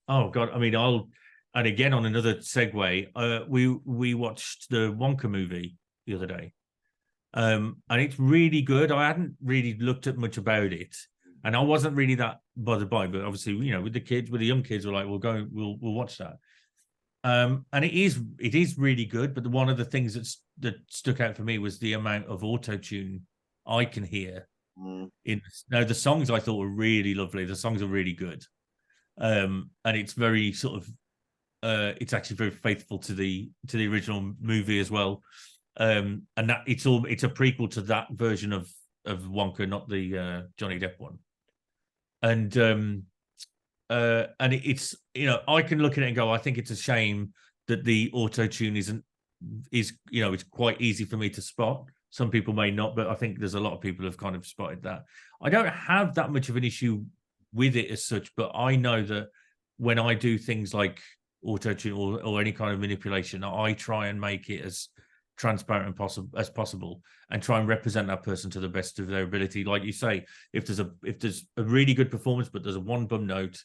oh God, I mean, and again, on another segue, we watched the Wonka movie the other day, and it's really good. I hadn't really looked at much about it, and I wasn't really that bothered by it, but obviously, with the young kids, we're like, we'll watch that. And it is really good, but one of the things that stuck out for me was the amount of auto tune I can hear Mm. in. Now, the songs I thought were really lovely. The songs are really good, and it's very sort of, it's actually very faithful to the original movie as well. And that it's a prequel to that version of Wonka, not the Johnny Depp one. And it's, I can look at it and go, I think it's a shame that the auto tune it's quite easy for me to spot. Some people may not, but I think there's a lot of people who have kind of spotted that. I don't have that much of an issue with it as such, but I know that when I do things like auto tune or any kind of manipulation, I try and make it as transparent as possible, and try and represent that person to the best of their ability. Like you say, if there's a really good performance, but there's a one bum note,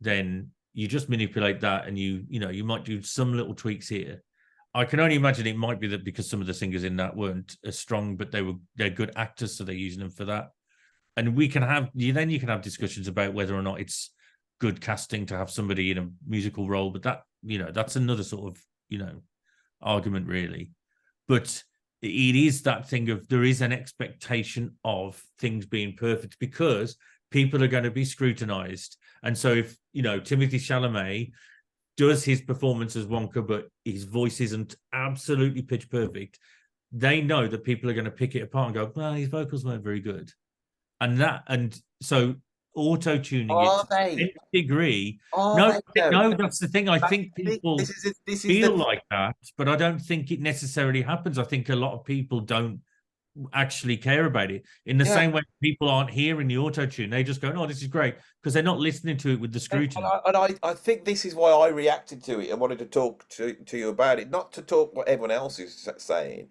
then you just manipulate that, and you might do some little tweaks here. I can only imagine it might be that because some of the singers in that weren't as strong, but they're good actors, so they're using them for that. And you can have discussions about whether or not it's good casting to have somebody in a musical role, but that's another sort of argument, really. But it is that thing of, there is an expectation of things being perfect because people are going to be scrutinized. And so if, Timothy Chalamet does his performance as Wonka, but his voice isn't absolutely pitch perfect, they know that people are going to pick it apart and go, well, his vocals weren't very good. And so auto tuning it Are to they? any degree. Are No, they though? no, that's the thing. I That's think the thing. people This is feel the like that, but I don't think it necessarily happens. I think a lot of people don't actually care about it. In the yeah. same way, people aren't hearing the auto tune; they just go, "Oh, this is great," because they're not listening to it with the And scrutiny. I think this is why I reacted to it and wanted to talk to you about it, not to talk what everyone else is saying,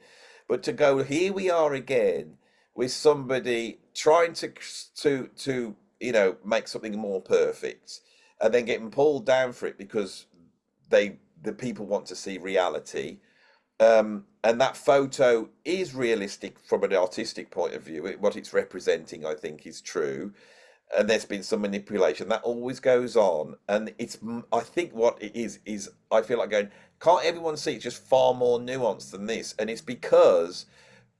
but to go, here we are again with somebody trying to make something more perfect, and then getting pulled down for it because the people want to see reality. And that photo is realistic from an artistic point of view. What it's representing, I think, is true. And there's been some manipulation that always goes on. And I think what it is I feel like going, can't everyone see it's just far more nuanced than this? And it's because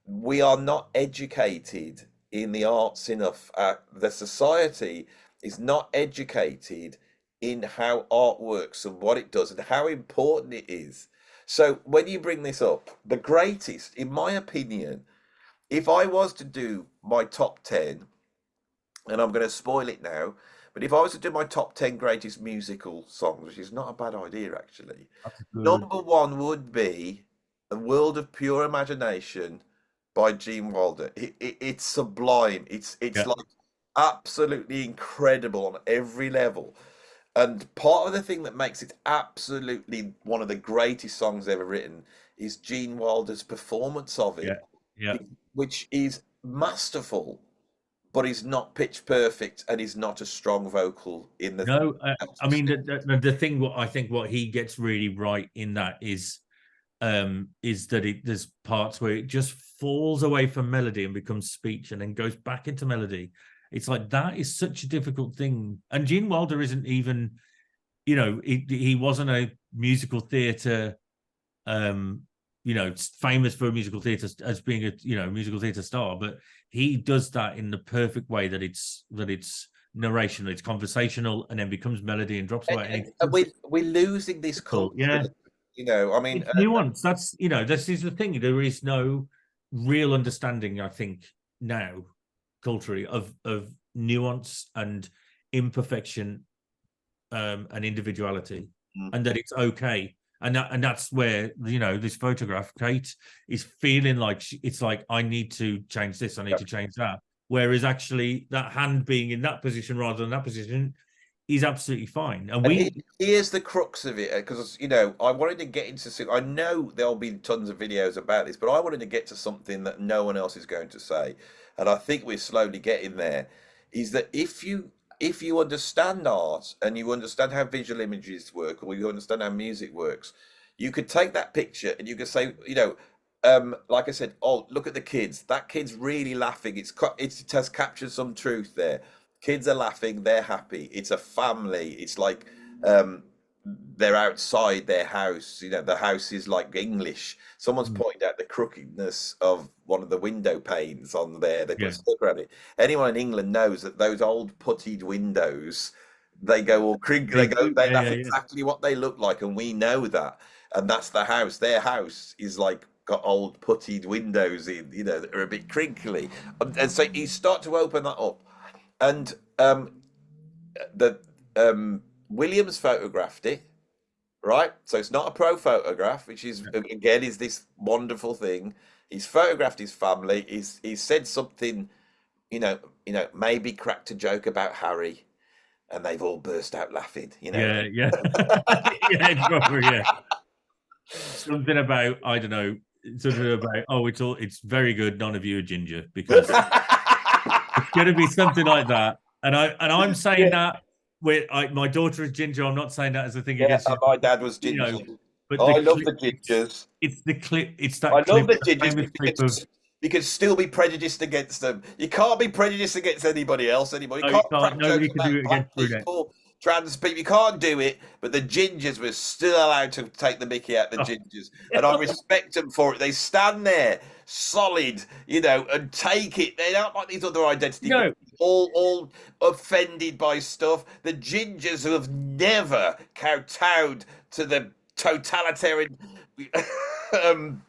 we are not educated in the arts enough. The society is not educated in how art works and what it does and how important it is. So when you bring this up, the greatest, in my opinion, if I was to do my top 10, and I'm going to spoil it now, but if I was to do my top 10 greatest musical songs, which is not a bad idea actually, That's good. number one would be A World of Pure Imagination by Gene Wilder. It's sublime. It's Yeah, like absolutely incredible on every level. And part of the thing that makes it absolutely one of the greatest songs ever written is Gene Wilder's performance of yeah, it, yeah. which is masterful, but is not pitch perfect and is not a strong vocal in the No, I else. mean the thing what I think what he gets really right in that is that there's parts where it just falls away from melody and becomes speech and then goes back into melody. It's like that is such a difficult thing. And Gene Wilder isn't even, he wasn't a musical theatre, famous for a musical theatre as being a musical theatre star, but he does that in the perfect way that it's narration, it's conversational, and then becomes melody and drops away. And we're losing this Cool. culture. Yeah, I mean, it's nuance. This is the thing. There is no real understanding, I think, now culturally of nuance and imperfection, and individuality, mm, and that it's okay. And that's where this photograph, Kate is feeling like it's like, I need to change this, I need yeah. to change that. Whereas actually that hand being in that position rather than that position is absolutely fine. And And we here's the crux of it, because I wanted to get into. I know there'll be tons of videos about this, but I wanted to get to something that no one else is going to say, and I think we're slowly getting there. Is that if you understand art and you understand how visual images work, or you understand how music works, you could take that picture and you could say, like I said, oh, look at the kids. That kid's really laughing. It has captured some truth there. Kids are laughing, they're happy. It's a family. It's like um, they're outside their house. The house is like English. Someone's Mm, pointed out the crookedness of one of the window panes on there. They put a yeah, sticker on it. Anyone in England knows that those old puttied windows, they go all crinkly. they do, yeah, That's yeah, yeah. exactly what they look like, and we know that. And that's the house. Their house is like got old puttied windows in, that are a bit crinkly. And so you start to open that up. And the Williams photographed it, right? So it's not a pro photograph, which is again is this wonderful thing. He's photographed his family. He's said something, maybe cracked a joke about Harry, and they've all burst out laughing. Yeah, yeah. Yeah, probably, yeah. Something about, I don't know, something about, oh, it's very good, none of you are ginger, because it's gonna be something like that. And I'm saying Yeah, that with my daughter is ginger. I'm not saying that as a thing yeah. against you, My dad was you ginger. know, but Oh, the I love clip, the gingers. it's the clip, it's I that love clip, the the gingers famous clip of, because you can still be prejudiced against them. You can't be prejudiced against anybody else anymore. You oh, you can't can't, crack nobody jokes can do about it black against brunette. people, trans people. You can't do it. But the gingers were still allowed to take the mickey out of the gingers. And I respect them for it. They stand there solid, and take it. They don't like these other identity groups, No, all offended by stuff. The gingers who have never kowtowed to the totalitarian um,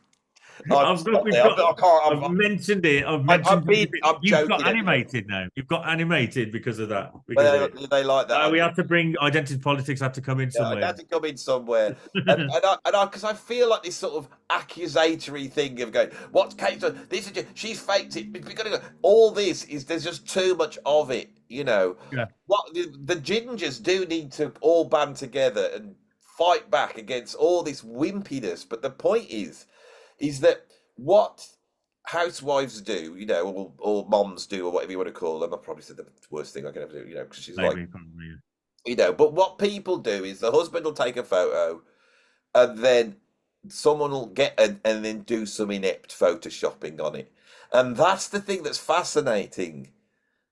I'm I've got, sorry, we've got, I can't. I've mentioned it. I've I'm mentioned being, it. I'm You've got joking anyway. animated now. You've got animated because of that. Because of But it. they like that. We have to bring identity politics. Have to come in Yeah, it somewhere. had to come in somewhere, because I feel like this sort of accusatory thing of going, "What's Kate done? This is she's faked it." We got to go. All this is there's just too much of it. Yeah. What the gingers do need to all band together and fight back against all this wimpiness. But the point is that what housewives do, or moms do, or whatever you want to call them. I probably said the worst thing I can ever do, because she's like, Maybe, probably. but what people do is the husband will take a photo and then someone will get and then do some inept photoshopping on it. And that's the thing that's fascinating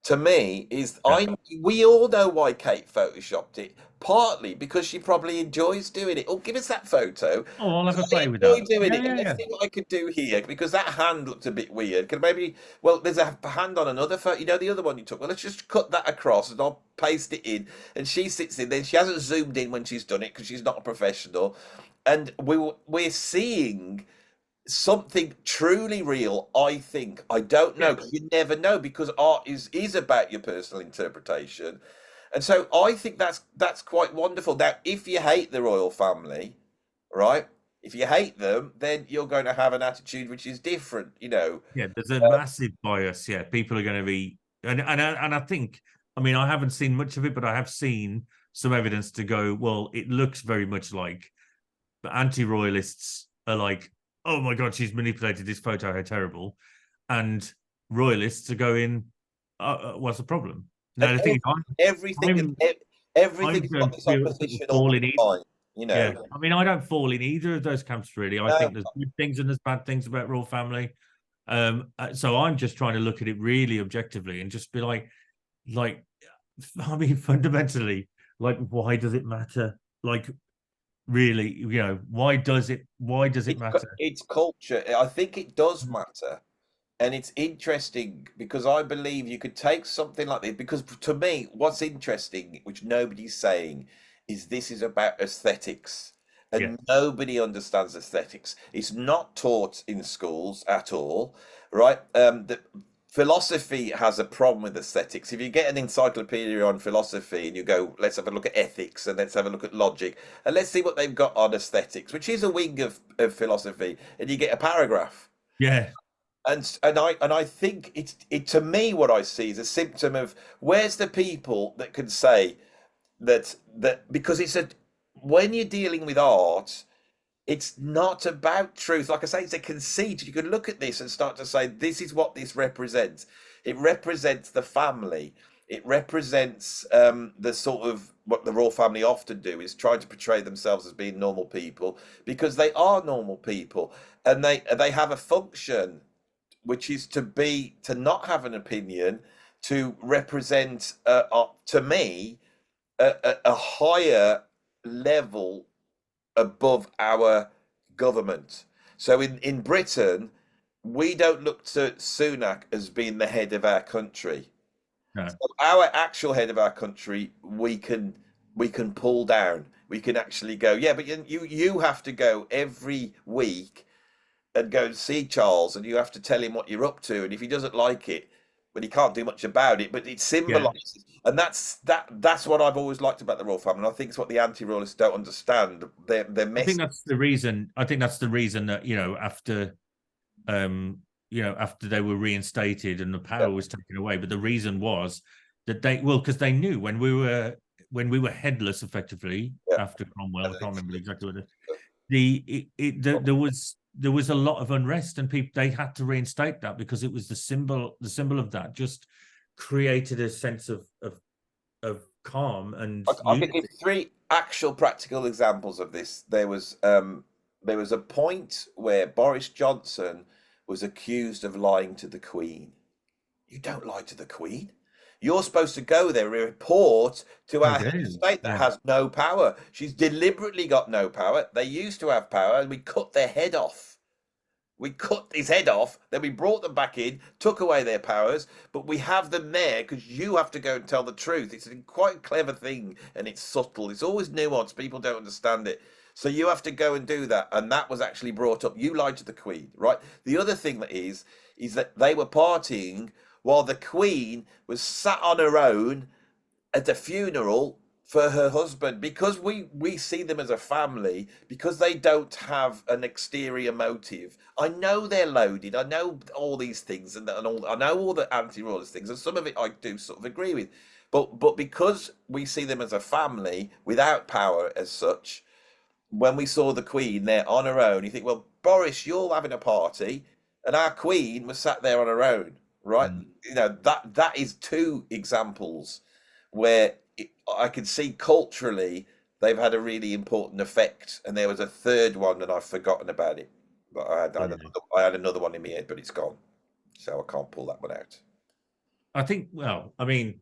to me is Yeah. we all know why Kate photoshopped it, partly because she probably enjoys doing it. Oh, give us that photo. Oh, I'll have a I play with that. enjoy doing Yeah, it, and yeah, let's yeah. see what I could do here because that hand looked a bit weird. Could maybe, well, there's a hand on another photo. You know, the other one you took. Well, let's just cut that across and I'll paste it in. And she sits in. Then she hasn't zoomed in when she's done it because she's not a professional. And we're seeing something truly real. I think. I don't Yeah. know. You never know because art is about your personal interpretation. And so I think that's quite wonderful. Now, if you hate the royal family, right? If you hate them, then you're going to have an attitude which is different, you know. Yeah, there's a massive bias. Yeah, people are going to be, and I think, I mean, I haven't seen much of it, but I have seen some evidence to go, well, it looks very much like the anti-royalists are like, oh my god, she's manipulated this photo, how terrible, and royalists are going, what's the problem? And Now the thing is, everything I'm I everything has got don't this oppositional fall in either. line, you Yeah, know. I mean, I don't fall in either of those camps really. I No, think there's good things and there's bad things about royal family. So I'm just trying to look at it really objectively and just be like, I mean, fundamentally, like, why does it matter? Like, really, why does it matter? it's culture. I think it does matter. And it's interesting because I believe you could take something like this. Because to me, what's interesting, which nobody's saying, is this is about aesthetics. Yeah, And nobody understands aesthetics. It's not taught in schools at all, right? The philosophy has a problem with aesthetics. If you get an encyclopedia on philosophy and you go, let's have a look at ethics and let's have a look at logic and let's see what they've got on aesthetics, which is a wing of philosophy, and you get a paragraph. yeah, And I think it to me what I see is a symptom of where's the people that can say that because it's a when you're dealing with art, it's not about truth. Like I say, it's a conceit. You can look at this and start to say, this is what this represents. It represents the family. It represents the sort of what the royal family often do is try to portray themselves as being normal people because they are normal people and they have a function which is to not have an opinion, to represent to me a higher level above our government. So in Britain, we don't look to Sunak as being the head of our country. no, So our actual head of our country, we can pull down. We can actually go, yeah, but you have to go every week and go and see Charles, and you have to tell him what you're up to, and if he doesn't like it, but he can't do much about it. But it yeah. symbolises, and that's what I've always liked about the royal family. And I think it's what the anti-royalists don't understand. They're I think messy. that's the reason. I think that's the reason that after they were reinstated and the Yeah, power was taken away. But the reason was that because they knew when we were headless effectively yeah. after Cromwell. I And can't remember exactly what it's- there was a lot of unrest and people they had to reinstate that because it was the symbol of that just created a sense of calm and I could give unity. three actual practical examples of this. There was a point where Boris Johnson was accused of lying to the Queen. You don't lie to the Queen. You're supposed to go there and report to How our head dare of you? state that Yeah, has no power. She's deliberately got no power. They used to have power and we cut their head off. We cut his head off, then we brought them back in, took away their powers, but we have them there because you have to go and tell the truth. It's a quite clever thing and it's subtle. It's always nuanced. People don't understand it. So you have to go and do that. And that was actually brought up. You lied to the Queen, right? The other thing that is that they were partying while the Queen was sat on her own at a funeral for her husband because we see them as a family because they don't have an exterior motive. I know they're loaded. I know all these things and all. I know all the anti-royalist things, and some of it I do sort of agree with. But because we see them as a family without power as such, when we saw the Queen there on her own, you think, well, Boris, you're having a party, and our Queen was sat there on her own, right? mm, That is two examples where I can see culturally they've had a really important effect. And there was a third one, and I've forgotten about it. But I had another one in my head, but it's gone, so I can't pull that one out. I think, well, I mean,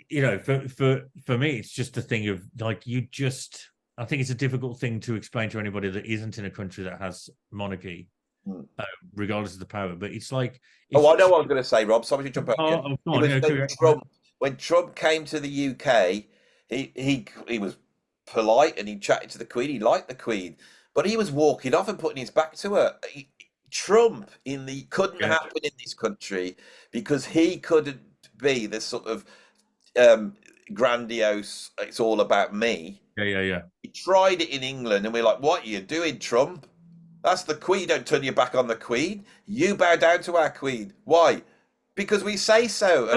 you know, for me, it's just a thing of like you just. I think it's a difficult thing to explain to anybody that isn't in a country that has monarchy, Mm. regardless of the power. But it's like, Oh, it's I know what I was going to say, Rob. Sorry to jump out again. oh, go It on, was yeah, when Trump came to the UK. He was polite and he chatted to the Queen. He liked the Queen, but he was walking off and putting his back to her. Trump couldn't yeah, happen in this country because he couldn't be the sort of um, grandiose. It's all about me. yeah. He tried it in England, and we're like, "What are you doing, Trump? That's the Queen. Don't turn your back on the Queen. You bow down to our Queen. Why? Because we say so."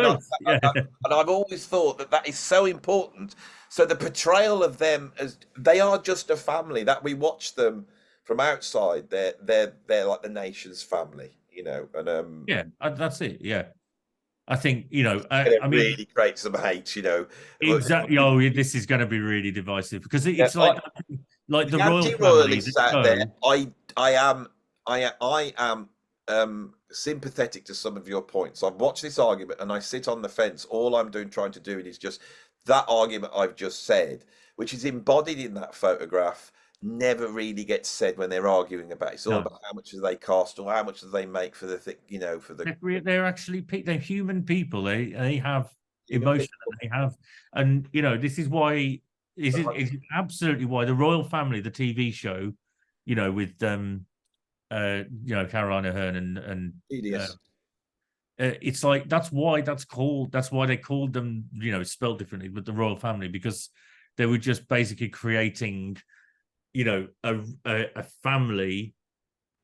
Yeah. And I've always thought that that is so important. So the portrayal of them as they are just a family that we watch them from outside. They're like the nation's family, you know. And Yeah, that's it. Yeah, I think, you know, it I mean, really creates some hate, you know. exactly. Oh, this is going to be really divisive because Yeah, it's like the the royal family, the anti-royalists out there, show. I am sympathetic to some of your points. I've watched this argument and I sit on the fence. All I'm trying to do is just that argument I've just said, which is embodied in that photograph, never really gets said when they're arguing about it. It's all No, about how much do they cost or how much do they make for the thing, you know, for the they're actually they're human people. They have human emotion. people. They have, and you know, this is why is absolutely why the royal family, the TV show, you know, with you know, Caroline Aherne and uh, Tedious. it's like that's why they called them, you know, spelled differently, but the royal family, because they were just basically creating, you know, a family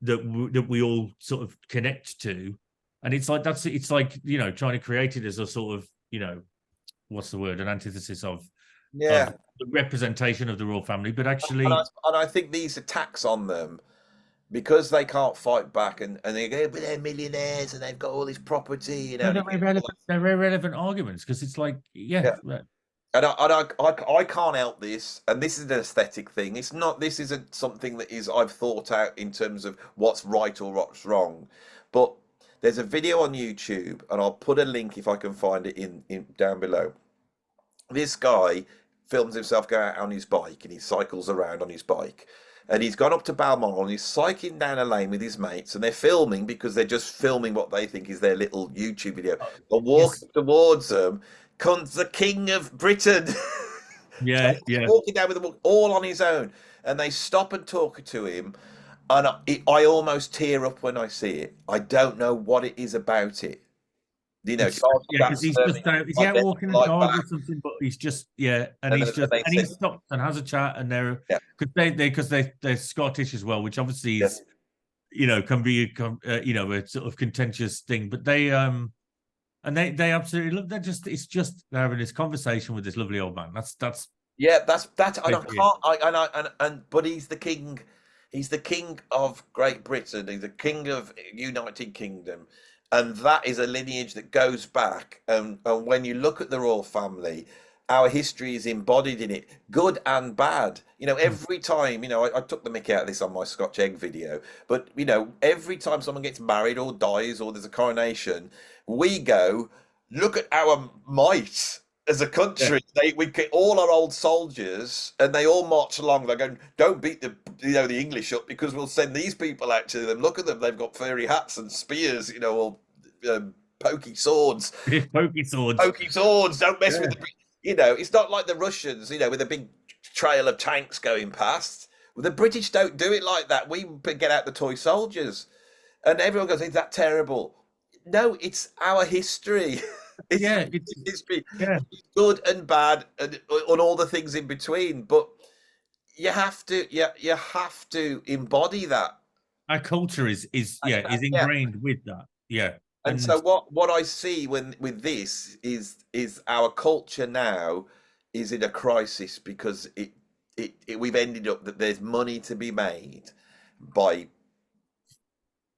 that we all sort of connect to, and it's like, you know, trying to create it as a sort of, you know, what's the word, an antithesis of Yeah. the representation of the royal family, but And actually I think these attacks on them because they can't fight back and they go, but they're millionaires and they've got all this property, you know. no, And you get all they're irrelevant arguments because it's like, yeah, that. Yeah, and I can't help this, and this is an aesthetic thing. It's not. This isn't something that is I've thought out in terms of what's right or what's wrong. But there's a video on YouTube, and I'll put a link if I can find it in down below. This guy films himself going out on his bike and he cycles around on his bike. And he's gone up to Balmoral and he's cycling down a lane with his mates and they're filming because they're just filming what they think is their little YouTube video. But yes, walking towards them comes the King of Britain. yeah, yeah. Walking down with them all on his own. And they stop and talk to him. And I almost tear up when I see it. I don't know what it is about it. You know, Yeah, because that's he's just is he my out walking a like dog back. or something? But he's just, yeah, and And he's then just, they and he said, stops and has a chat, and they're yeah, because they're Scottish as well, which obviously yeah. is, you know, can be you know, a sort of contentious thing. But they absolutely love. They're just, it's just they're having this conversation with this lovely old man. That's Yeah, that's and I basically it. can't and but he's the king. He's the king of Great Britain. He's the king of United Kingdom, and that is a lineage that goes back. And when you look at the royal family, our history is embodied in it, good and bad. You know, Hmm. every time, you know, I took the mickey out of this on my Scotch egg video, but you know, every time someone gets married or dies or there's a coronation, we go, look at our might as a Yeah, country. We get all our old soldiers and they all march along. They're going, don't beat the English up because we'll send these people out to them. Look at them, they've got furry hats and spears, you know, or pokey swords. pokey swords. Pokey swords, don't mess with Yeah, the. You know, it's not like the Russians, you know, with a big trail of tanks going past. Well, the British don't do it like that. We get out the toy soldiers, and everyone goes, "Is that terrible?" No, it's our history. It's yeah, it's history, yeah. good and bad, and on all the things in between. But you have to embody that. Our culture is yeah, is Yeah. ingrained with that. Yeah, And so and what I see when with this is our culture now is in a crisis because we've ended up that there's money to be made by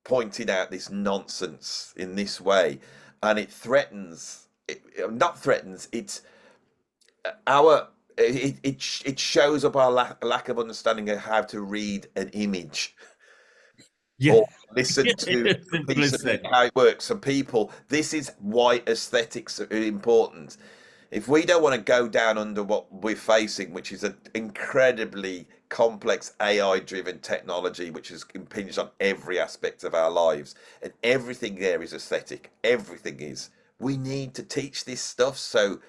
pointing out this nonsense in this way, and it threatens. Not threatens. It's our. it shows up our lack of understanding of how to read an image Yeah, or listen to a simple piece as of music, said. how it works. And people, this is why aesthetics are important. If we don't want to go down under what we're facing, which is an incredibly complex AI-driven technology, which has impinged on every aspect of our lives, and everything there is aesthetic, everything is. We need to teach this stuff so,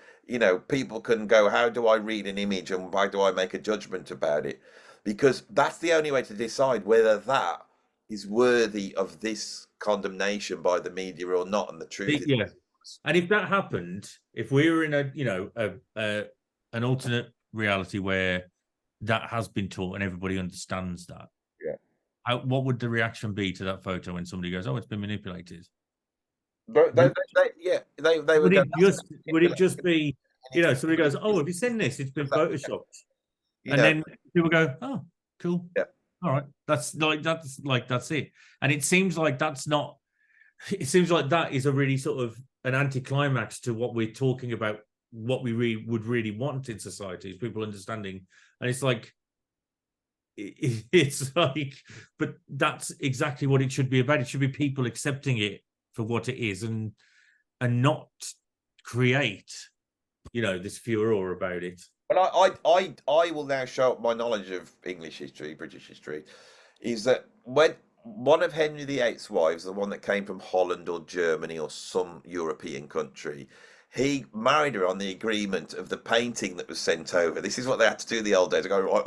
people can go, how do I read an image and why do I make a judgment about it? Because that's the only way to decide whether that is worthy of this condemnation by the media or not. And the truth is, Yeah. And if that happened, if we were in an alternate reality where that has been taught and everybody understands that, yeah. what would the reaction be to that photo when somebody goes, "Oh, it's been manipulated"? But they would go, that's Would it just manipulation. be, somebody goes, "Oh, have you seen this? It's been photoshopped," You and know, then people go, "Oh, cool, yeah. all right, that's it." And it seems like that's not. It seems like that is a really sort of an anticlimax to what we're talking about. What we would really want in society is people understanding, and it's like it's like, but that's exactly what it should be about. It should be people accepting it for what it is, and not create, this furor about it. But I will now show up my knowledge of English history, British history, is that when one of Henry VIII's wives, the one that came from Holland or Germany or some European country, he married her on the agreement of the painting that was sent over. This is what they had to do in the old days. They go,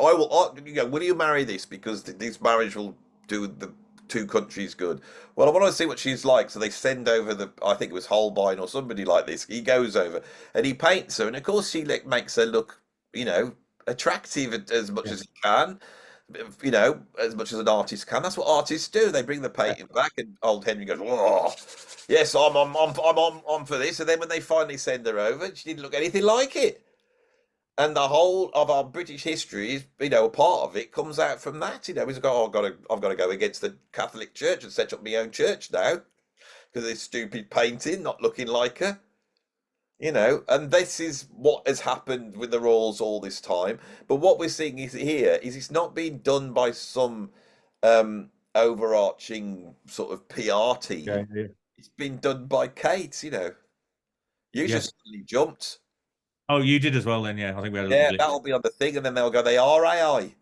will you marry this because this marriage will do the two countries good. Well, I want to see what she's like, so they send over I think it was Holbein or somebody like this. He goes over and he paints her, and of course she makes her look, attractive as much Yeah. as he can, as much as an artist can. That's what artists do. They bring the painting back, and old Henry goes, "Oh, yes, I'm on for this." And then when they finally send her over, she didn't look anything like it. And the whole of our British history is, a part of it comes out from that. We've got, I've got to go against the Catholic Church and set up my own church now because of this stupid painting not looking like her. And this is what has happened with the royals all this time. But what we're seeing is it's not being done by some overarching sort of PR Yeah, team. yeah, It's been done by Kate. You yeah. just suddenly jumped. Oh, you did as well then, yeah. I think we had a little Yeah, glitch. that'll be on the thing, and then they'll go, they are AI.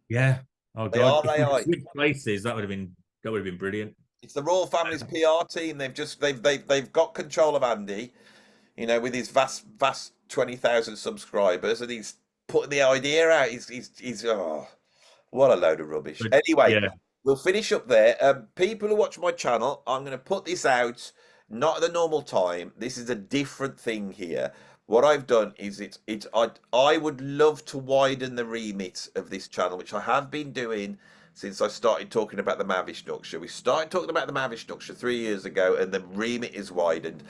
Yeah. Oh They God, are if we AI. switched places, that would have been brilliant. It's the royal family's PR team. They've got control of Andy, with his vast 20,000 subscribers, and he's putting the idea out. He's oh, what a load of rubbish. But Anyway, yeah, we'll finish up there. People who watch my channel, I'm going to put this out not at the normal time. This is a different thing here. What I've done is I would love to widen the remit of this channel, which I have been doing since I started talking about the Mavish Nuxure. We started talking about the Mavish Nuxure 3 years ago, and the remit is widened.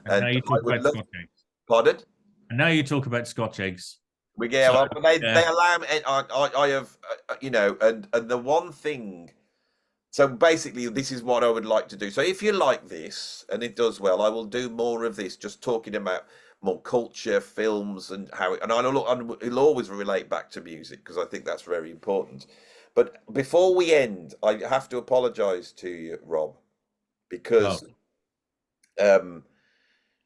and And now you I talk would about love, Scotch eggs. pardon? And now you talk about Scotch eggs. We get So well, they yeah, allow me. I have, and the one thing. So basically, this is what I would like to do. So if you like this and it does well, I will do more of this, just talking about more culture, films, and how. And it'll always relate back to music because I think that's very important. But before we end, I have to apologise to you, Rob, oh, because um,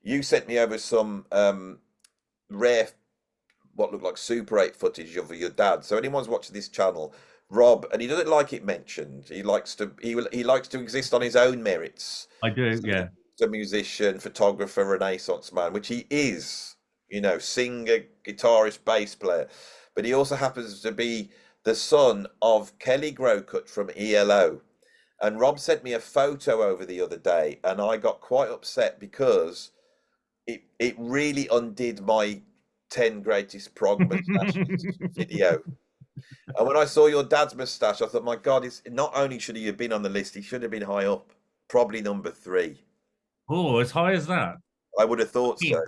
you sent me over some rare what looked like Super 8 footage of your dad. So anyone's watching this channel, Rob, and he doesn't like it mentioned. He likes to exist on his own merits. I do. So Yeah, he's a musician, photographer, Renaissance man, which he is. Singer, guitarist, bass player, but he also happens to be the son of Kelly Growcut from ELO. And Rob sent me a photo over the other day, and I got quite upset because it really undid my 10 greatest prog moustaches video. And when I saw your dad's moustache, I thought, my God, it's not only should he have been on the list, he should have been high up, probably number 3. oh, as high as that. I would have thought so.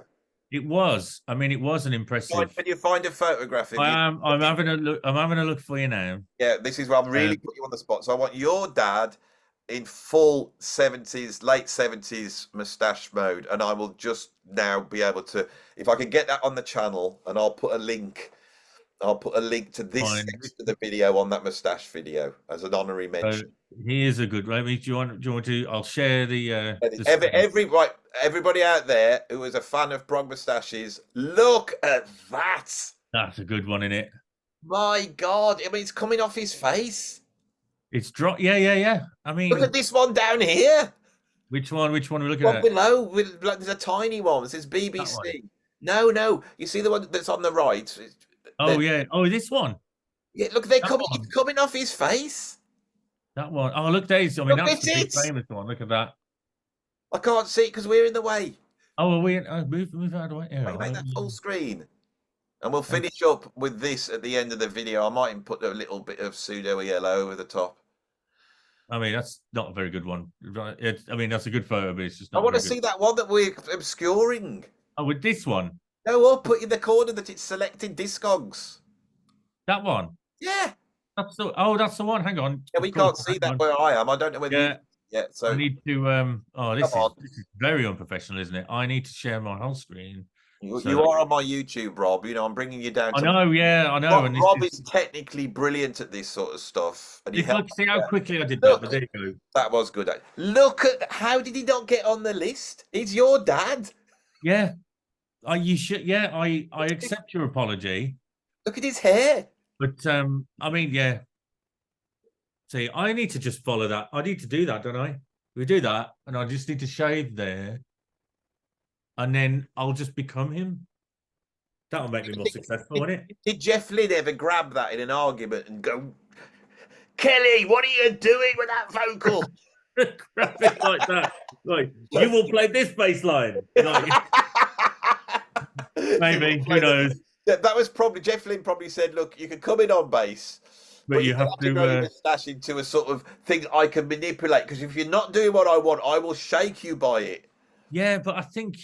It was. I mean, it was an impressive. Can you find a photograph of I you? am. I'm having a look. I'm having a look for you now. Yeah, this is where I'm really put you on the spot. So I want your dad in full 70s, late 70s moustache mode, and I will just now be able to, if I can get that on the channel, and I'll put a link I'll put a link to this Fine. section of the video on that moustache video as an honorary So mention. here's a good one. Do you want to? I'll share the screen. Everybody out there who is a fan of prog moustaches, look at that. That's a good one, isn't it? My God, I mean, it's coming off his face. It's drop. Yeah. I mean, look at this one down here. Which one? Which one are we looking One at? below, there's a tiny one. It says BBC. No. You see the one that's on the right? Oh, yeah. Oh, this one. Yeah, look, it's coming off his face. That one. Oh, look, there's. I mean, look, that's the big famous one. Look at that. I can't see it because we're in the way. Oh, are we? Move out of the way. Yeah, make that full screen. And we'll finish up with this at the end of the video. I might even put a little bit of pseudo yellow over the top. I mean, that's not a very good one. I mean, that's a good photo, but it's just not. I want to see that one that we're obscuring. Oh, with this one? No, up in the corner that it's selected Discogs. That one? Yeah. That's the one. Hang on. Yeah, we can't see that where I am. I don't know whether so I need to this is very unprofessional, isn't it? I need to share my whole screen. You are on my YouTube, Rob. You know, I'm bringing you down. I know. Rob is technically brilliant at this sort of stuff. And look, see how quickly I did that. But there you go. That was good. Look at how did he not get on the list? He's your dad. Yeah. You should. Yeah, I accept your apology. Look at his hair. But I mean, yeah. See, I need to just follow that. I need to do that, don't I? We do that, and I just need to shave there. And then I'll just become him. That'll make me more successful, won't it? Did Jeff Lynne ever grab that in an argument and go, Kelly, what are you doing with that vocal? Grab it like that. Like, you will play this bass line. Like, maybe, who knows? That was probably, Jeff Lynne probably said, look, you can come in on bass, but you have to grow your moustache into a sort of thing I can manipulate, because if you're not doing what I want, I will shake you by it. Yeah, but I think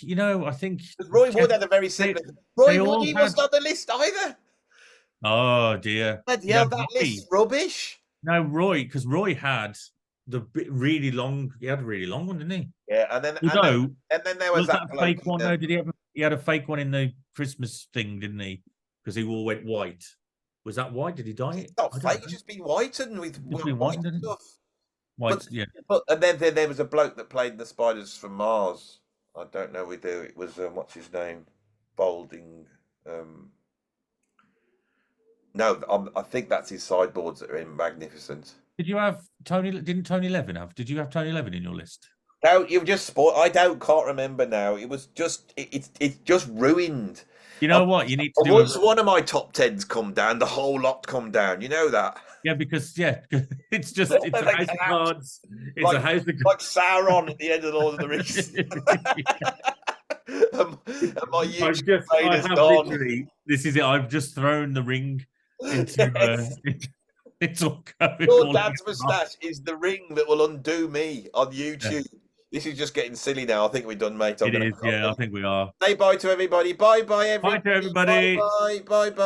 Roy Wood had a very similar. Roy Wood, he wasn't on the list either. Oh dear! Yeah, that list rubbish. No, because Roy had the really long. He had a really long one, didn't he? Yeah, and then there was that fake one. No, did he have? He had a fake one in the Christmas thing, didn't he? Because he all went white. Was that white? Did he dye it? It's not fake. It's just been whitened with white stuff. White, yeah. And then there was a bloke that played the Spiders from Mars. I don't know whether it was what's his name, Balding. No, I think that's his sideboards that are in Magnificent. Did you have Tony? Didn't Tony Levin have? Did you have Tony Levin in your list? No, you've just spoiled. Can't remember now. It was just it's just ruined. You know what? You need to do. Once one of my top 10s come down, the whole lot come down. You know that. Yeah, because it's just a house of cards. It's a house of like Sauron at the end of Lord of the Rings. and my literally, this is it. I've just thrown the ring into. It's all going. Your dad's moustache is the ring that will undo me on YouTube. Yeah. This is just getting silly now. I think we're done, mate. It is. Yeah, I think we are. Say bye to everybody. Bye, everybody. Bye to everybody. Bye.